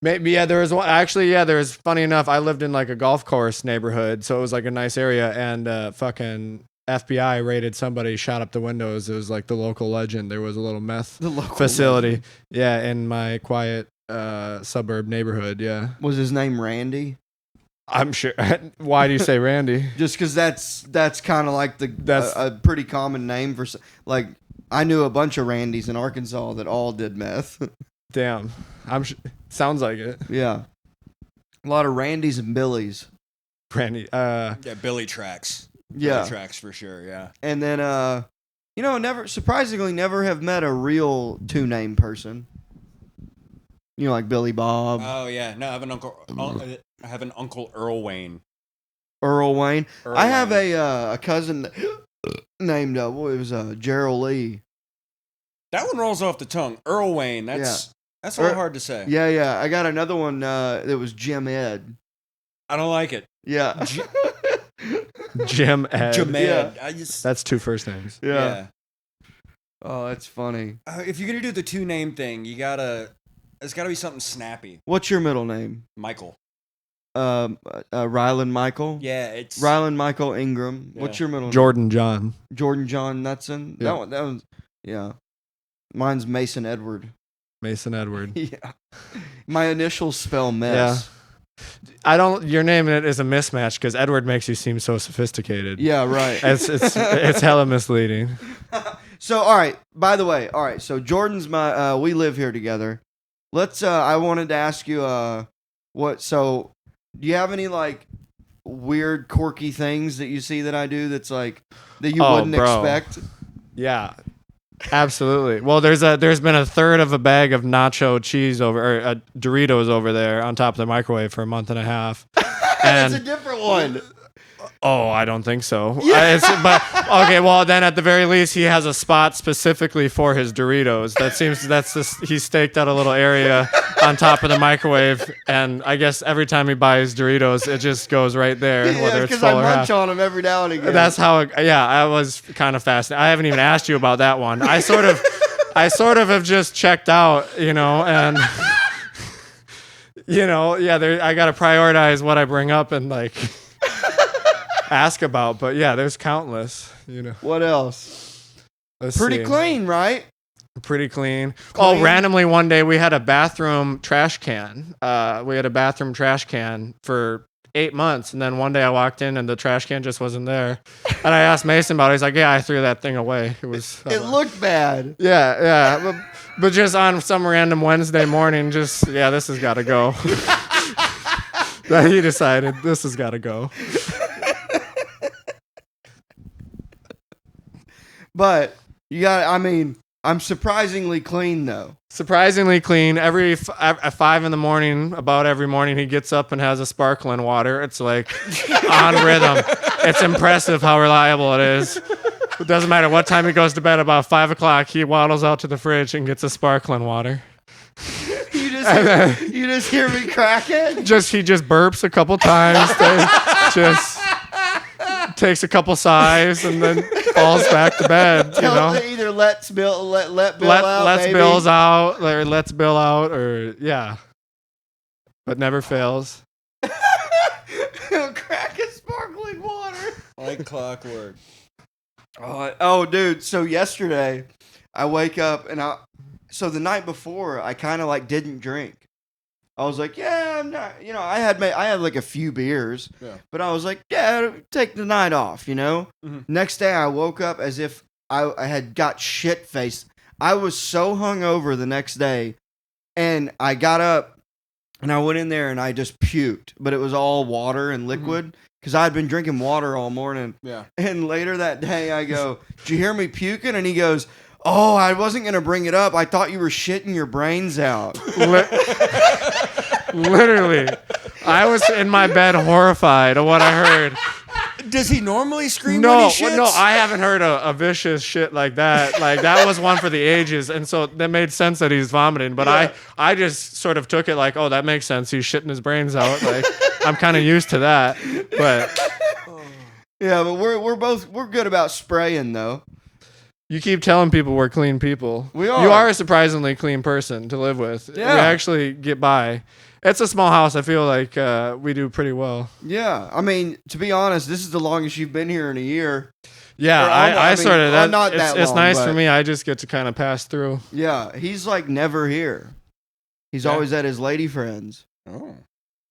Maybe, yeah, there was one. Actually, yeah, there was, funny enough, I lived in like a golf course neighborhood, so it was like a nice area, and fucking FBI raided somebody, shot up the windows. It was like the local legend. There was a little meth facility. Legend. Yeah, in my quiet suburb neighborhood, yeah. Was his name Randy? I'm sure. Why do you say Randy? Just because that's kind of like a pretty common name for, like, I knew a bunch of Randys in Arkansas that all did meth. Damn. Sounds like it. Yeah. A lot of Randys and Billies. Randy. Yeah, Billy tracks. Yeah. Billy tracks for sure, yeah. And then, surprisingly, never have met a real two-name person. You know, like Billy Bob. Oh, yeah. No, I have an uncle Earl Wayne. Earl Wayne? Earl I have Wayne. a cousin named, it was Gerald Lee. That one rolls off the tongue. Earl Wayne. That's a little hard to say. Yeah. I got another one that was Jim Ed. I don't like it. Yeah. Jim Ed. Jim Ed. Yeah. That's two first names. Yeah. Oh, that's funny. If you're going to do the two-name thing, it's got to be something snappy. What's your middle name? Michael. Reiland Michael? Yeah, it's... Reiland Michael Ingram. Yeah. What's your middle name? Jordan John. Jordan John Knutson? Yeah. That was, yeah. Mine's Mason Edward. Mason Edward. Yeah. My initials spell mess. Your name in it is a mismatch because Edward makes you seem so sophisticated. Yeah, right. It's hella misleading. So, all right. By the way, all right. So Jordan's my. We live here together. Let's. I wanted to ask you. What? So, do you have any like weird, quirky things that you see that I do that's like that you wouldn't expect? Yeah. Absolutely. Well, there's been a third of a bag of nacho cheese Doritos over there on top of the microwave for a month and a half. That's a different one. Oh, I don't think so. Yeah. But okay, well then at the very least he has a spot specifically for his Doritos. He staked out a little area on top of the microwave, and I guess every time he buys Doritos, it just goes right there. Yeah, because I munch on them every now and again. That's how. I was kind of fascinated. I haven't even asked you about that one. I sort of have just checked out, and. I got to prioritize what I bring up and like ask about. But yeah, there's countless, What else? Pretty clean, right? Pretty clean. Oh, randomly one day we had a bathroom trash can. We had a bathroom trash can for 8 months. And then one day I walked in and the trash can just wasn't there. And I asked Mason about it. He's like, yeah, I threw that thing away. It looked bad. Yeah. But just on some random Wednesday morning, this has got to go. That he decided this has got to go. But I'm surprisingly clean though. Surprisingly clean. At 5 a.m, about every morning, he gets up and has a sparkling water. It's like on rhythm. It's impressive how reliable it is. It doesn't matter what time he goes to bed. About 5 o'clock, he waddles out to the fridge and gets a sparkling water. You just hear me crack it? He just burps a couple times. Just takes a couple sighs and then falls back to bed. Either lets Bill out. Lets maybe. Bill's out, or lets Bill out, or but never fails. He'll crack a sparkling water like clockwork. Oh, dude. So yesterday, I wake up and so the night before, I kind of like didn't drink. I was like, yeah, I'm not, I had like a few beers, but I was like, yeah, take the night off, Mm-hmm. Next day, I woke up as if I had got shit faced. I was so hungover the next day, and I got up and I went in there and I just puked, but it was all water and liquid. Mm-hmm. Because I'd been drinking water all morning. Yeah. And later that day, I go, did you hear me puking? And he goes, oh, I wasn't going to bring it up. I thought you were shitting your brains out. Literally. I was in my bed horrified at what I heard. Does he normally scream when he shits? No, I haven't heard a vicious shit like that. Like, that was one for the ages. And so that made sense that he's vomiting. But I just sort of took it like, oh, that makes sense. He's shitting his brains out. Like, I'm kind of used to that. But yeah, but we're good about spraying, though. You keep telling people we're clean people. We are. You are a surprisingly clean person to live with. Yeah. We actually get by. It's a small house. I feel like we do pretty well. Yeah. To be honest, this is the longest you've been here in a year. Yeah, I sort of. Not that long, it's nice for me. I just get to kind of pass through. Yeah. He's like never here. He's always at his lady friends. Oh.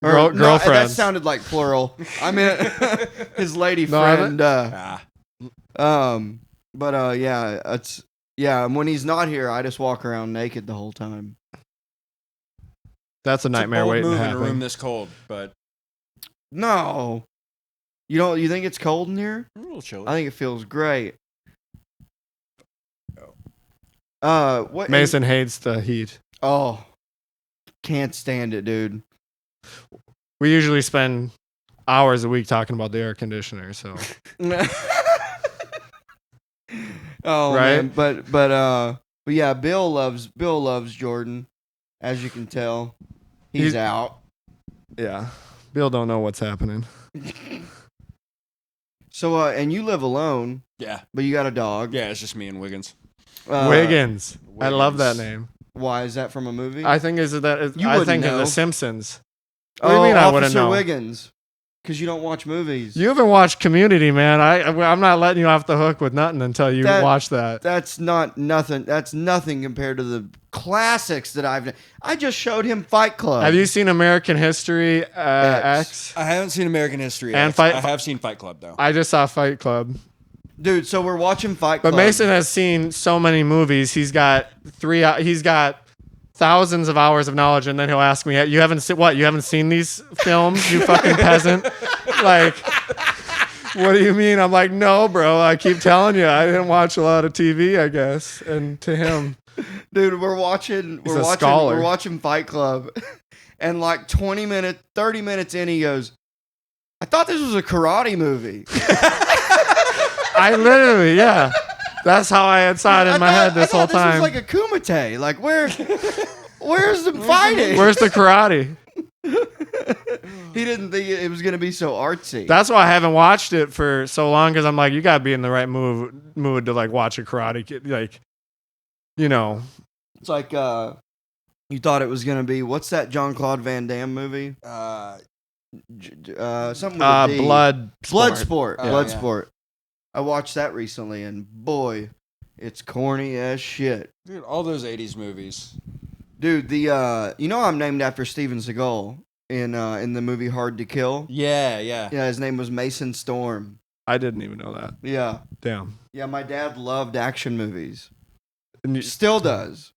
Girlfriends. No, that sounded like plural. I meant his lady friend. But when he's not here, I just walk around naked the whole time. That's a nightmare waiting to happen. In a room this cold, but no, you think it's cold in here? A little chilly. I think it feels great. Mason hates the heat. Oh, can't stand it, dude. We usually spend hours a week talking about the air conditioner, so. Oh, right. Man. But yeah, Bill loves Jordan, as you can tell. He's out. Yeah, Bill don't know what's happening. So and you live alone. Yeah, but you got a dog. Yeah, it's just me and Wiggins. Wiggins. I love that name. Why is that from a movie? I think of The Simpsons. What do you mean I wouldn't know? Wiggins. Because you don't watch movies. You haven't watched Community, man. I'm not letting you off the hook with nothing until you watch that. That's nothing. That's nothing compared to the classics that I just showed him Fight Club. Have you seen American History X? I haven't seen American History X. I have seen Fight Club, though. I just saw Fight Club. Dude, so we're watching Fight Club. But Mason has seen so many movies. He's got thousands of hours of knowledge, and then he'll ask me, "You haven't seen what? You haven't seen these films, you fucking peasant?" Like, what do you mean? I'm like, "No, bro. I keep telling you, I didn't watch a lot of TV, I guess." And to him, dude, we're watching Fight Club, and like 30 minutes in, he goes, "I thought this was a karate movie." I literally, yeah. That's how I had saw it in my head this whole time. This was like a kumite. Like, where's the fighting? Where's the karate? He didn't think it was going to be so artsy. That's why I haven't watched it for so long, because I'm like, you got to be in the right mood to like watch a karate kid. Like, you know. It's like you thought it was going to be, what's that Jean-Claude Van Damme movie? Something with a D. Bloodsport. Yeah, Bloodsport. I watched that recently, and boy, it's corny as shit. Dude, all those 80s movies. Dude, I'm named after Steven Seagal in the movie Hard to Kill. Yeah, yeah. Yeah, his name was Mason Storm. I didn't even know that. Yeah. Damn. Yeah, my dad loved action movies. Still does.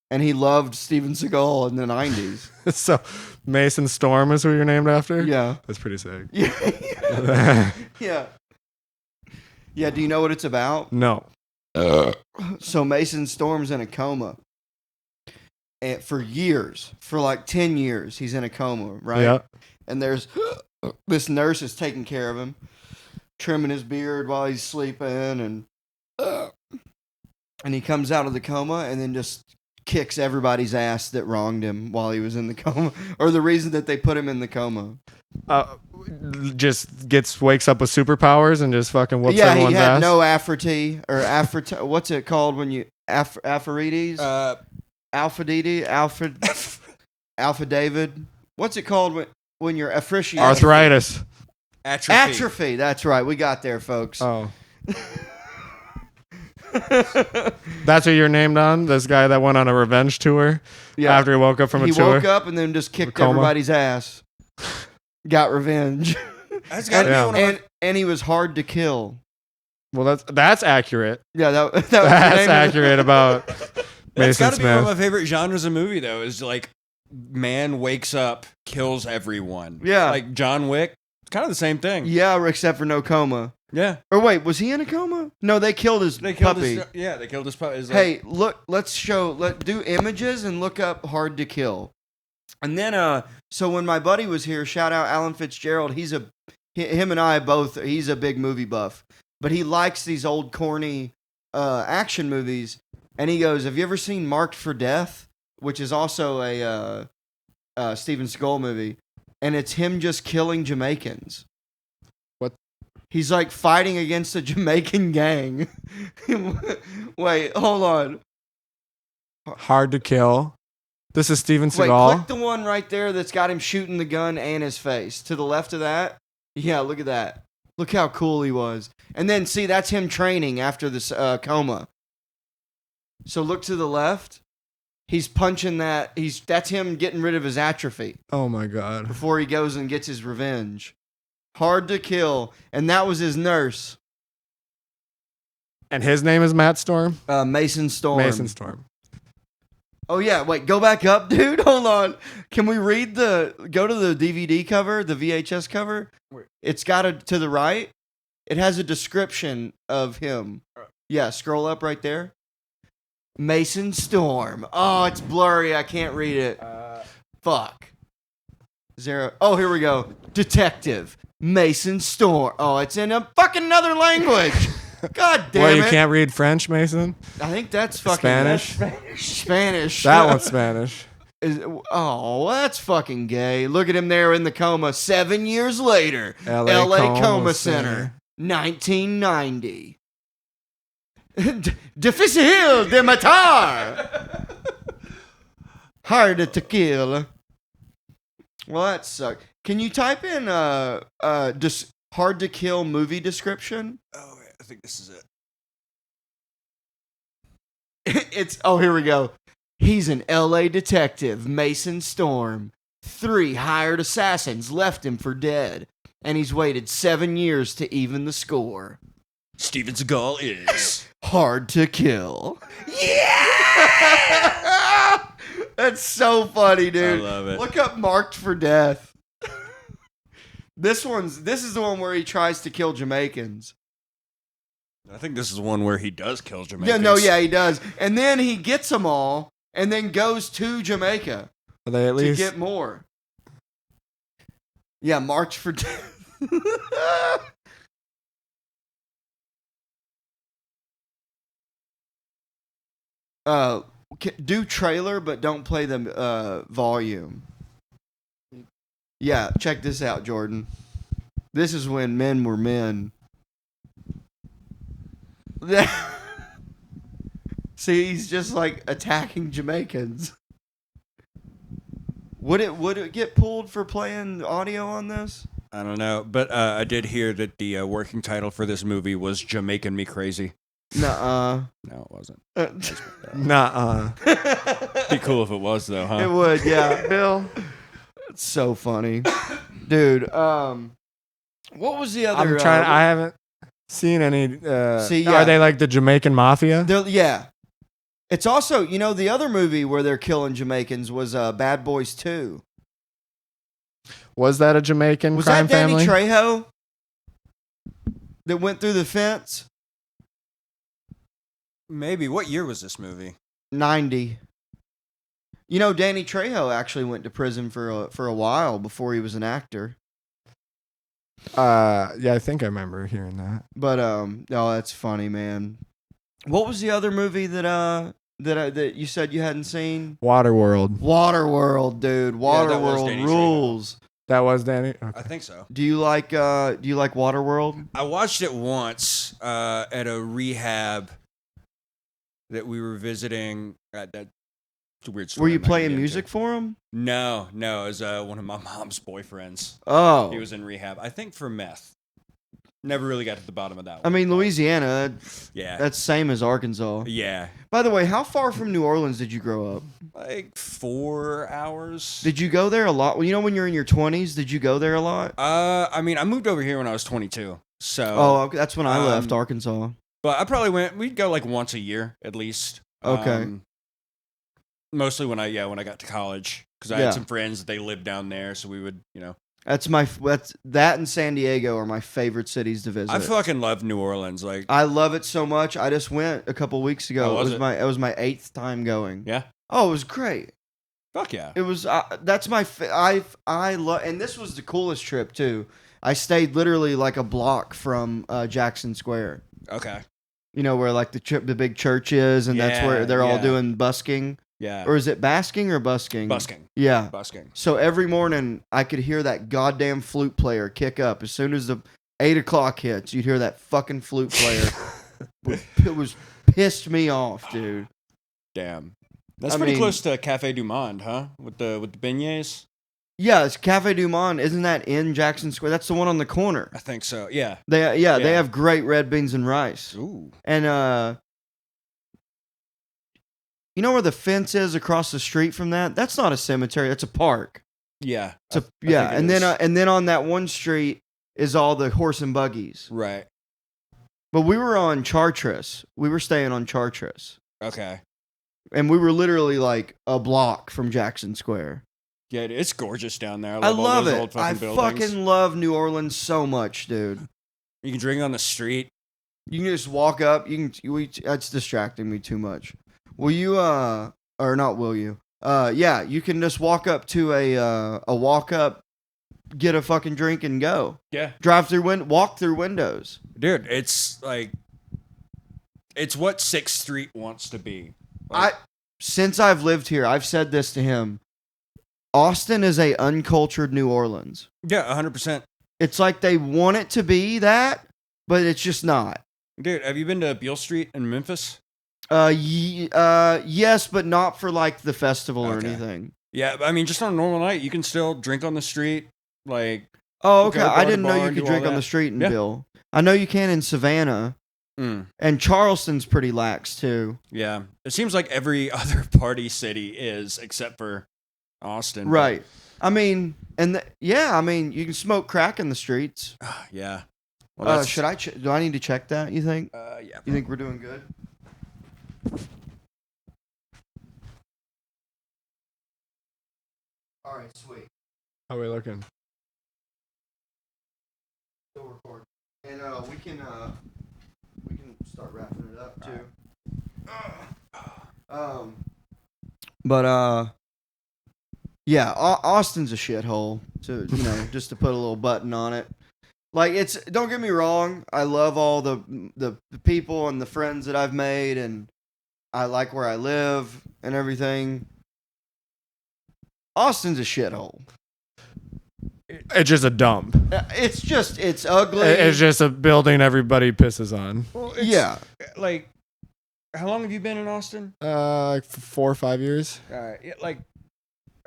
And he loved Steven Seagal in the 90s. So, Mason Storm is who you're named after? Yeah. That's pretty sick. Yeah. Yeah. Yeah, do you know what it's about? No. So Mason Storm's in a coma. And for years, for like 10 years, he's in a coma, right? Yeah. And there's this nurse is taking care of him, trimming his beard while he's sleeping, and he comes out of the coma and then just kicks everybody's ass that wronged him while he was in the coma, or the reason that they put him in the coma. Just wakes up with superpowers and just fucking whoops everyone's ass. Yeah, he had no Aphrodite or what's it called when you Aphrodite? Alpha David. What's it called when you're appreciating? Arthritis. Atrophy. That's right. We got there, folks. Oh. That's what you're named on? This guy that went on a revenge tour after he woke up from a tour? He woke up and then just kicked everybody's ass. Got revenge. That's gotta be and he was hard to kill. Well, that's accurate. Yeah, that's accurate about That's Mason gotta Smith. be one of my favorite genres of movie, though, is like man wakes up, kills everyone. Yeah. Like John Wick. It's kind of the same thing. Yeah, except for no coma. Yeah. Or wait, was he in a coma? No, they killed his puppy. They killed his puppy. Hey, look, let's do images and look up Hard to Kill. And then, so when my buddy was here, shout out Alan Fitzgerald. He's a big movie buff, but he likes these old corny action movies. And he goes, "Have you ever seen Marked for Death?" Which is also a Steven Seagal movie, and it's him just killing Jamaicans. What? He's like fighting against a Jamaican gang. Wait, hold on. Hard to Kill. This is Steven Seagal. Wait, click the one right there that's got him shooting the gun and his face. To the left of that. Yeah, look at that. Look how cool he was. And then, see, that's him training after this coma. So look to the left. He's punching that. That's him getting rid of his atrophy. Oh, my God. Before he goes and gets his revenge. Hard to Kill. And that was his nurse. And his name is Matt Storm? Mason Storm. Mason Storm. Oh, yeah. Wait, go back up, dude. Hold on. Can we go to the DVD cover, the VHS cover? It's got to the right. It has a description of him. Yeah, scroll up right there. Mason Storm. Oh, it's blurry. I can't read it. Fuck. Oh, here we go. Detective. Mason Storm. Oh, it's in a fucking another language. God damn it. Well, you can't read French, Mason? I think that's fucking Spanish. Spanish. That one's Spanish. That's fucking gay. Look at him there in the coma. 7 years later. LA Coma Center. 1990. Difícil de matar. Hard to kill. Well, that sucks. Can you type in just hard to kill movie description? Oh, I think this is it. Here we go. He's an LA detective, Mason Storm. 3 hired assassins left him for dead, and he's waited 7 years to even the score. Steven Seagal is hard to kill. Yeah! That's so funny, dude. I love it. Look up Marked for Death. This is the one where he tries to kill Jamaicans. I think this is one where he does kill Jamaicans. He does. And then he gets them all and then goes to Jamaica to get more. Yeah, March for Death. Do trailer, but don't play the volume. Yeah, check this out, Jordan. This is when men were men. See, he's just like attacking Jamaicans. Would it get pulled for playing audio on this? I don't know, but I did hear that the working title for this movie was "Jamaican Me Crazy." Nuh-uh. No, it wasn't. Nuh-uh. Be cool if it was, though, huh? It would, yeah. Bill. It's so funny. Dude, what was the other... I haven't seen any... See, Are they like the Jamaican Mafia? Yeah. It's also, the other movie where they're killing Jamaicans was Bad Boys 2. Was that a Jamaican crime family? Was that Danny Trejo that went through the fence? Maybe. What year was this movie? 90. Danny Trejo actually went to prison for a while before he was an actor. Yeah, I think I remember hearing that. But that's funny, man. What was the other movie that you said you hadn't seen? Waterworld. Waterworld, dude. Waterworld rules. That was Danny? Okay. I think so. Do you like Waterworld? I watched it once at a rehab that we were visiting. That's a weird story. Were you playing music for him? No. It was one of my mom's boyfriends. Oh. He was in rehab. I think for meth. Never really got to the bottom of that one. I mean, Louisiana, yeah, that's same as Arkansas. Yeah. By the way, how far from New Orleans did you grow up? Like 4 hours. Did you go there a lot? Well, when you're in your 20s, did you go there a lot? I mean, I moved over here when I was 22. So. Oh, okay, that's when I left Arkansas. But I probably we'd go like once a year at least. Okay. Mostly when I got to college because I had some friends that they lived down there, so we would, That's that and San Diego are my favorite cities to visit. I fucking love New Orleans. Like I love it so much. I just went a couple weeks ago. It was my 8th time going. Yeah. Oh, it was great. Fuck yeah. It was. That's my. I love, and this was the coolest trip too. I stayed literally like a block from Jackson Square. Okay. Where like the big church is, and that's where they're all doing busking. Yeah. Or is it basking or busking? Busking. Yeah. Busking. So every morning I could hear that goddamn flute player kick up. As soon as the 8 o'clock hits, you'd hear that fucking flute player. It was pissed me off, dude. Damn. That's pretty close to Cafe Du Monde, huh? With the beignets? Yeah, it's Cafe Du Monde. Isn't that in Jackson Square? That's the one on the corner. I think so. Yeah. They have great red beans and rice. Ooh. And you know where the fence is across the street from that? That's not a cemetery. That's a park. Yeah. And then on that one street is all the horse and buggies. Right. But we were on Chartres. We were staying on Chartres. Okay. And we were literally like a block from Jackson Square. Yeah, it's gorgeous down there. I love all those it. old fucking buildings. Fucking love New Orleans so much, dude. You can drink on the street. You can just walk up. That's distracting me too much. Will you, or not will you? Yeah, you can just walk up to a walk up, get a fucking drink and go. Yeah. Walk through windows. Dude, it's like, it's what 6th Street wants to be. Since I've lived here, I've said this to him. Austin is a uncultured New Orleans. Yeah, 100%. It's like they want it to be that, but it's just not. Dude, have you been to Beale Street in Memphis? Yes, but not for like the festival or anything. Yeah, I mean, just on a normal night, you can still drink on the street. Like, oh, okay. go I bar to didn't know bar you and could do drink all on the that. street in Yeah. Bill. I know you can in Savannah, and Charleston's pretty lax too. Yeah, it seems like every other party city is, except for Austin. Right. I mean, I mean, you can smoke crack in the streets. Yeah. Well, should I? Do I need to check that? You think? Yeah. You think we're doing good? All right, sweet. How are we looking? Still recording, and we can start wrapping it up too. Yeah, Austin's a shithole. To just to put a little button on it. Like, it's, don't get me wrong, I love all the people and the friends that I've made, and I like where I live and everything. Austin's a shithole. It's just a dump. It's ugly. It's just a building everybody pisses on. Well, yeah. Like, how long have you been in Austin? Like 4 or 5 years. Like,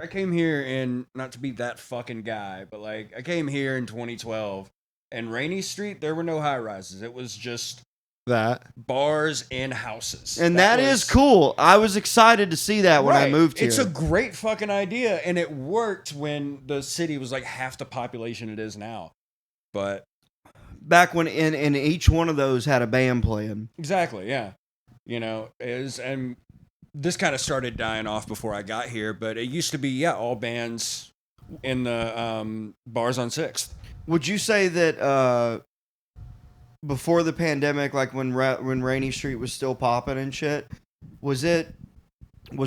I came here and, not to be that fucking guy, but like, I came here in 2012, and Rainey Street, there were no high rises. It was just that bars and houses. And that is cool. I was excited to see that when I moved here. It's a great fucking idea, and it worked when the city was like half the population it is now. But back when in each one of those had a band playing. Exactly, yeah. And this kind of started dying off before I got here, but it used to be all bands in the bars on 6th. Would you say that before the pandemic, like when Rainey Street was still popping and shit, was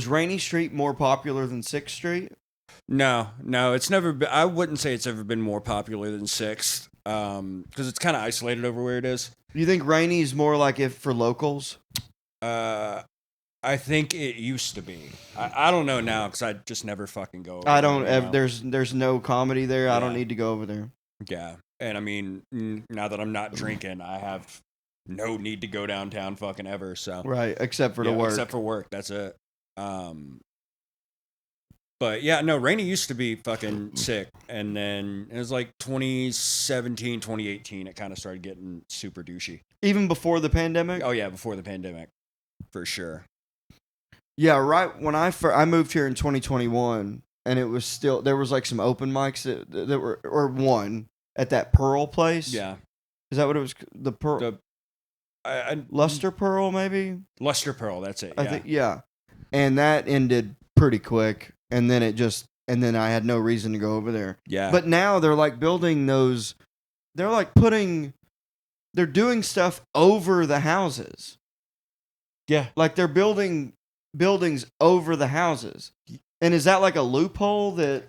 Rainey Street more popular than 6th Street? No, it's never been. I wouldn't say it's ever been more popular than 6th, because it's kind of isolated over where it is. You think Rainey's more like it for locals? I think it used to be. I don't know now because I just never fucking go over I don't. There's no comedy there. Yeah. I don't need to go over there. Yeah, and I mean, now that I'm not drinking, I have no need to go downtown fucking ever. So right, except for work. Except for work, that's it. But yeah, no, Rainey used to be fucking sick, and then it was like 2017, 2018, it kind of started getting super douchey. Even before the pandemic? Oh yeah, before the pandemic, for sure. Yeah, right when I moved here in 2021, and it was still, there was like some open mics that were, or one at that Pearl place. Yeah. Is that what it was? The Pearl? Luster Pearl, maybe? Luster Pearl, that's it. I think, yeah. And that ended pretty quick, and then I had no reason to go over there. Yeah. But now they're like building those, they're doing stuff over the houses. Yeah. Like they're building buildings over the houses. And is that like a loophole that...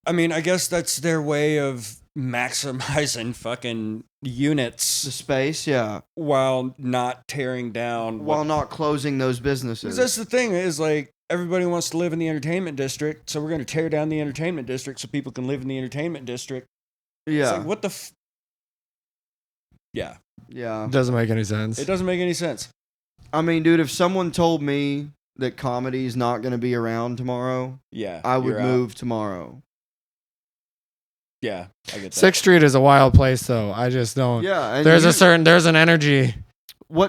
I mean, I guess that's their way of maximizing fucking units. The space, yeah. While not tearing down. While not closing those businesses. That's the thing, is like, everybody wants to live in the entertainment district, so we're going to tear down the entertainment district so people can live in the entertainment district. Yeah. It's like, what the Yeah. Yeah. Doesn't make any sense. It doesn't make any sense. I mean, dude, if someone told me that comedy's not going to be around tomorrow, yeah, I would move tomorrow. Yeah, I get that. 6th Street is a wild place, though. I just don't. Yeah, there's an energy.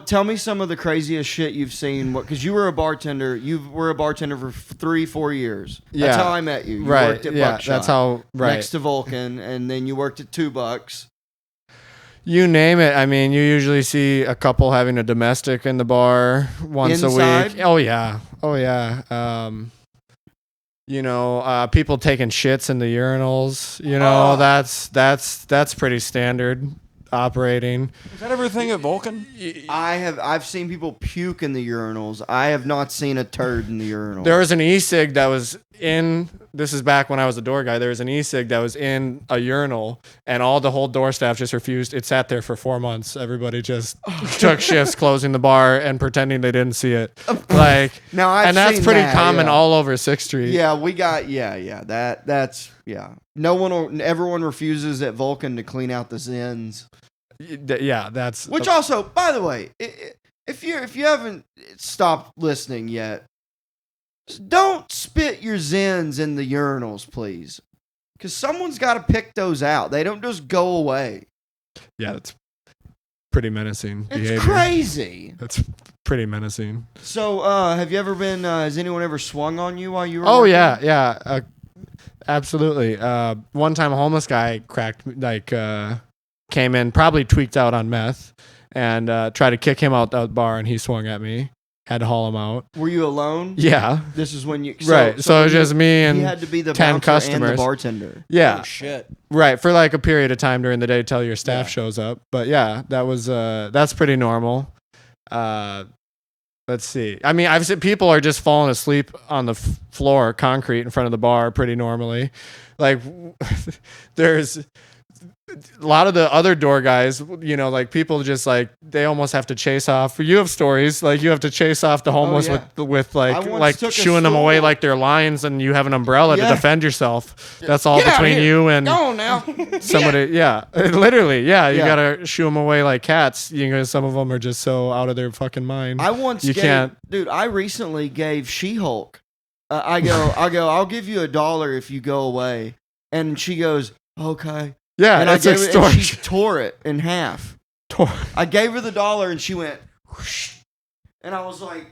Tell me some of the craziest shit you've seen. Because you were a bartender. You were a bartender for 3-4 years. That's how I met you. You worked at Buckshot. That's how. Right. Next to Vulcan, and then you worked at $2. You name it. I mean, you usually see a couple having a domestic in the bar once a week. Oh yeah. People taking shits in the urinals. That's pretty standard operating. Is that ever a thing at Vulcan? I've seen people puke in the urinals. I have not seen a turd in the urinal. There was an e-cig that was in. This is back when I was a door guy. There was an e-cig that was in a urinal, and the whole door staff just refused. It sat there for 4 months. Everybody just took shifts closing the bar and pretending they didn't see it. Like now, that's pretty common all over 6th Street. Yeah, we got that's everyone refuses at Vulcan to clean out the Zens. Yeah, that's which also, by the way, if you haven't stopped listening yet, don't spit your Zens in the urinals, please. Because someone's got to pick those out. They don't just go away. Yeah, that's pretty menacing behavior. It's crazy. That's pretty menacing. So, have you ever been, has anyone ever swung on you while you were Oh, working? yeah. Absolutely. One time a homeless guy came in, probably tweaked out on meth, and tried to kick him out the bar, and he swung at me. Had to haul him out. Were you alone? Yeah. This is when you... right. So it was just me and he had to be the 10 bouncer customers. and the bartender. Yeah. Oh, shit. Right. For like a period of time during the day till your staff shows up. But yeah, that's pretty normal. Let's see. I mean, I've seen people are just falling asleep on the floor, concrete in front of the bar pretty normally. Like there's a lot of the other door guys, you know, like people just like they almost have to chase off. You have stories like you have to chase off the homeless with like shooing them away like they're lions, and you have an umbrella to defend yourself. That's all between you and go now. somebody. Yeah, literally. Yeah, you gotta shoo them away like cats. You know, some of them are just so out of their fucking mind. Dude, I recently gave She-Hulk. I go, I'll give you $1 if you go away, and she goes, okay. Yeah, and that's I gave it, and she extortion. tore it in half. I gave her the $1 and she went, whoosh, and I was like,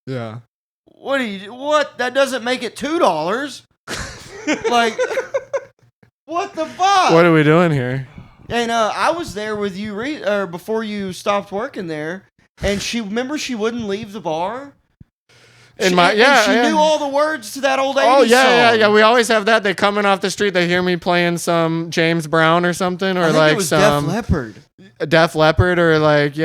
yeah. What? That doesn't make it $2. Like, what the fuck? What are we doing here? And I was there with you before you stopped working there, and she wouldn't leave the bar. She knew all the words to that old 80s song. Yeah. We always have that. They coming off the street, they hear me playing some James Brown or something, or I think like it was some Def Leppard, or like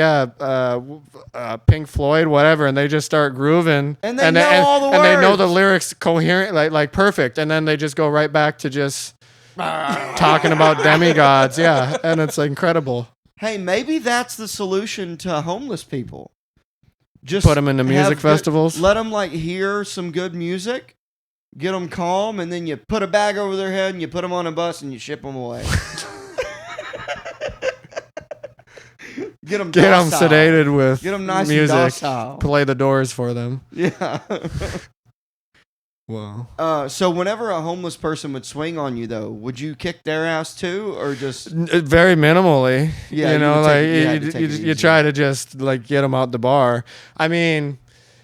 Pink Floyd, whatever, and they just start grooving, and they know all the words, and they know the lyrics coherent, like perfect, and then they just go right back to just talking about demigods, and it's incredible. Hey, maybe that's the solution to homeless people. Just put them into music festivals. Let them like hear some good music, get them calm, and then you put a bag over their head and you put them on a bus and you ship them away. Get them sedated with nice music. And docile. Play the Doors for them. Yeah. Wow. So whenever a homeless person would swing on you, though, would you kick their ass too, or just very minimally? Yeah, you know, you try to just like get them out the bar. I mean,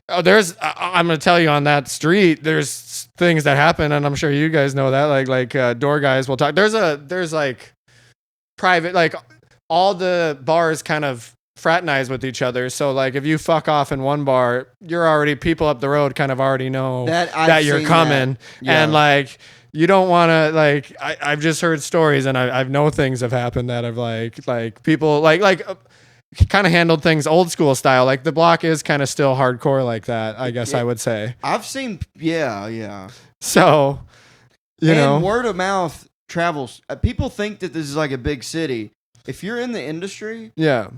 I'm gonna tell you on that street, there's things that happen, and I'm sure you guys know that. Like door guys will talk. There's like private, like all the bars kind of fraternize with each other. So like if you fuck off in one bar, you're already, people up the road kind of already know that you're coming. And like you don't want to, like I've just heard stories, and I've know things have happened that have like people like kind of handled things old school style. Like the block is kind of still hardcore like that, I guess I would say. I've seen So you know, word of mouth travels. People think that this is like a big city. If you're in the industry,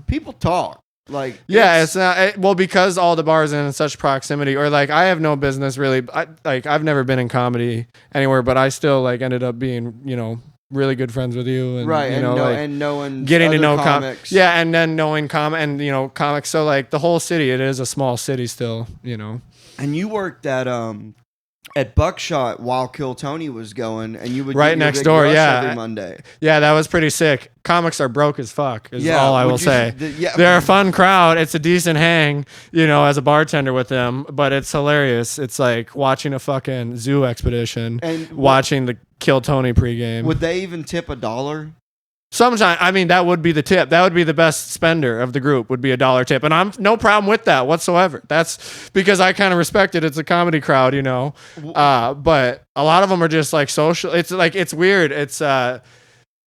people talk. Like, it's not because all the bars are in such proximity, or like I have no business really. I've never been in comedy anywhere, but I still like ended up being, you know, really good friends with you, and right, you know, and knowing getting to know comics, and then knowing and you know comics. So like the whole city, it is a small city still, you know. And you worked at Buckshot while Kill Tony was going, and you would right next door, every Monday. Yeah, that was pretty sick. Comics are broke as fuck, is all I will say. Yeah. They're a fun crowd. It's a decent hang, you know, as a bartender with them, but it's hilarious. It's like watching a fucking zoo expedition and watching the Kill Tony pregame. Would they even tip $1? Sometimes, I mean, that would be the tip. That would be the best spender of the group, would be $1 tip. And I'm no problem with that whatsoever. That's because I kind of respect it. It's a comedy crowd, you know. But a lot of them are just like social. It's like, it's weird. It's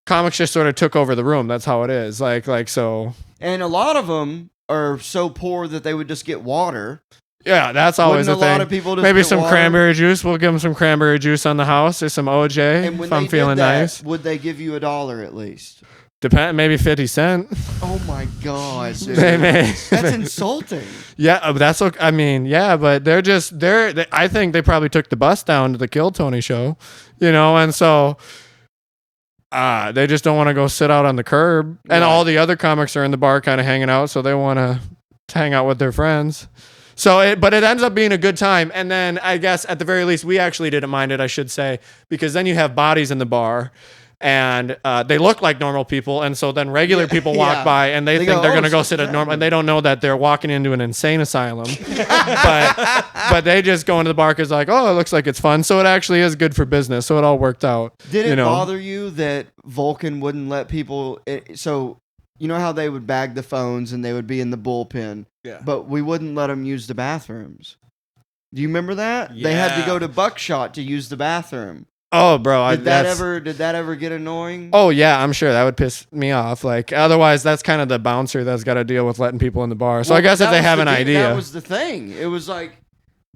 comics just sort of took over the room. That's how it is. Like so. And a lot of them are so poor that they would just get water. Yeah, that's always a thing. lot of people just maybe get some water? Cranberry juice. We'll give them some cranberry juice on the house, or some OJ And when if I'm they feeling did that, nice. would they give you $1 at least? Depend, maybe 50 cents. Oh my god, dude. That's insulting. Yeah, that's okay. I mean, yeah, but I think they probably took the bus down to the Kill Tony show, you know, and so they just don't want to go sit out on the curb. And all the other comics are in the bar kind of hanging out, so they want to hang out with their friends. So, but it ends up being a good time. And then I guess at the very least, we actually didn't mind it, I should say, because then you have bodies in the bar. And they look like normal people, and so then regular people walk by, and they think they're gonna go sit at normal, and they don't know that they're walking into an insane asylum. but they just go into the bar because like, oh, it looks like it's fun. So it actually is good for business. So it all worked out. Did it bother you that Vulcan wouldn't let people? So you know how they would bag the phones and they would be in the bullpen, but we wouldn't let them use the bathrooms. Do you remember that? Yeah. They had to go to Buckshot to use the bathroom. Oh, bro! Did that ever get annoying? Oh yeah, I'm sure that would piss me off. Like otherwise, that's kind of the bouncer that's got to deal with letting people in the bar. So I guess if they have an idea, that was the thing. It was like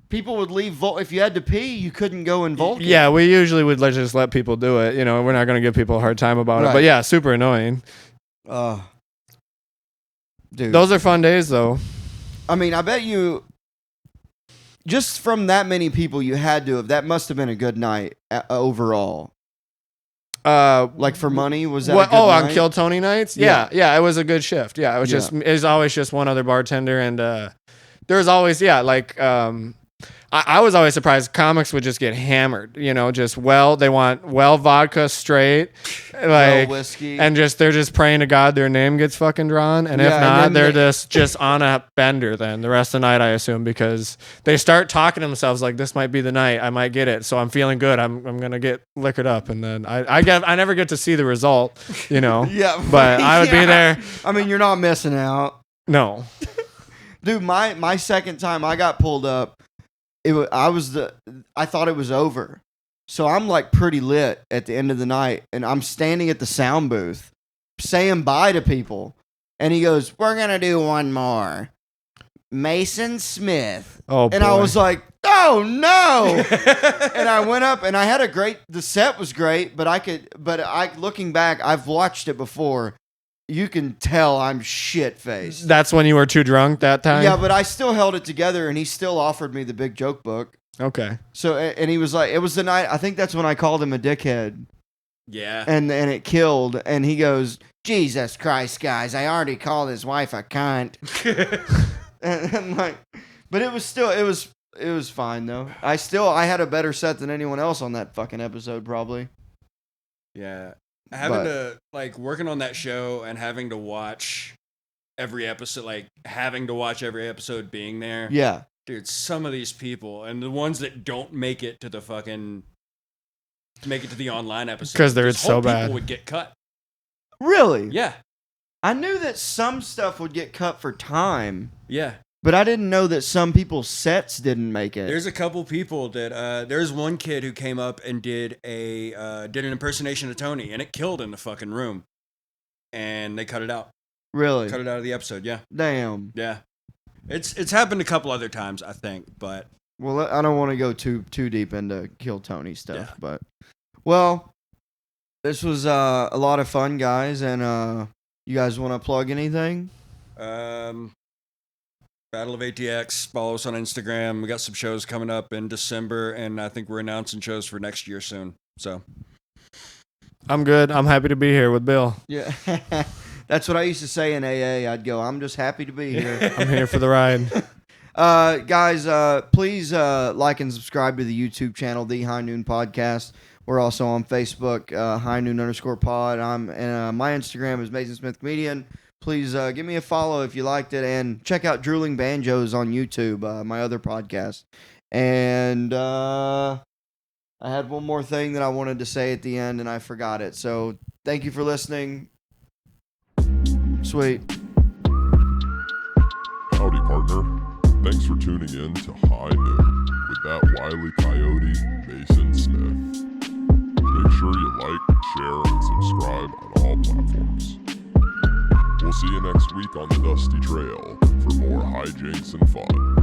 people would leave. If you had to pee, you couldn't go in Vulcan. Yeah, we usually would just let people do it. You know, we're not going to give people a hard time about it. But yeah, super annoying. Dude, those are fun days though. I mean, I bet you. Just from that many people you had to have, that must have been a good night overall. Like for money, was that a good night? On Kill Tony nights? Yeah, it was a good shift. Yeah, it was always just one other bartender, and there was always I was always surprised comics would just get hammered, you know, they want vodka straight, like whiskey, and they're just praying to God their name gets fucking drawn, and if not, they're just on a bender then the rest of the night, I assume, because they start talking to themselves like this might be the night I might get it, so I'm feeling good, I'm gonna get liquored up, and then I never get to see the result, you know. But I would be there. I mean, you're not missing out. No, dude, my second time I got pulled up. I thought it was over. So I'm like pretty lit at the end of the night, and I'm standing at the sound booth saying bye to people. And he goes, "We're going to do one more. Mason Smith." Oh, boy. And I was like, "Oh no." And I went up and I had the set was great, but looking back, I've watched it before. You can tell I'm shit-faced. That's when you were too drunk that time? Yeah, but I still held it together, and he still offered me the big joke book. Okay. So, and he was like, it was the night, I think that's when I called him a dickhead. Yeah. And it killed, and he goes, "Jesus Christ, guys, I already called his wife a cunt." and like, but it was fine, though. I had a better set than anyone else on that fucking episode, probably. Yeah. Having to working on that show and having to watch every episode, being there. Yeah, dude, some of these people and the ones that don't make it to the online episode because they're so bad, people would get cut. Really? Yeah, I knew that some stuff would get cut for time. Yeah. But I didn't know that some people's sets didn't make it. There's a couple people that there's one kid who came up and did an impersonation of Tony, and it killed in the fucking room, and they cut it out. Really? Cut it out of the episode. Yeah. Damn. Yeah. It's happened a couple other times, I think, but well, I don't want to go too deep into Kill Tony stuff, but well, this was a lot of fun, guys, and you guys want to plug anything? Battle of ATX. Follow us on Instagram. We got some shows coming up in December, and I think we're announcing shows for next year soon. So, I'm good. I'm happy to be here with Bill. Yeah, that's what I used to say in AA. I'd go, "I'm just happy to be here." I'm here for the ride. Guys, please like and subscribe to the YouTube channel, The High Noon Podcast. We're also on Facebook, _pod. My Instagram is Mason Smith Comedian. Please give me a follow if you liked it, and check out Drooling Banjos on YouTube, my other podcast. And I had one more thing that I wanted to say at the end, and I forgot it. So thank you for listening. Sweet. Howdy, partner. Thanks for tuning in to High Noon with that wily coyote, Mason Smith. Make sure you like, share, and subscribe on all platforms. We'll see you next week on the Dusty Trail for more hijinks and fun.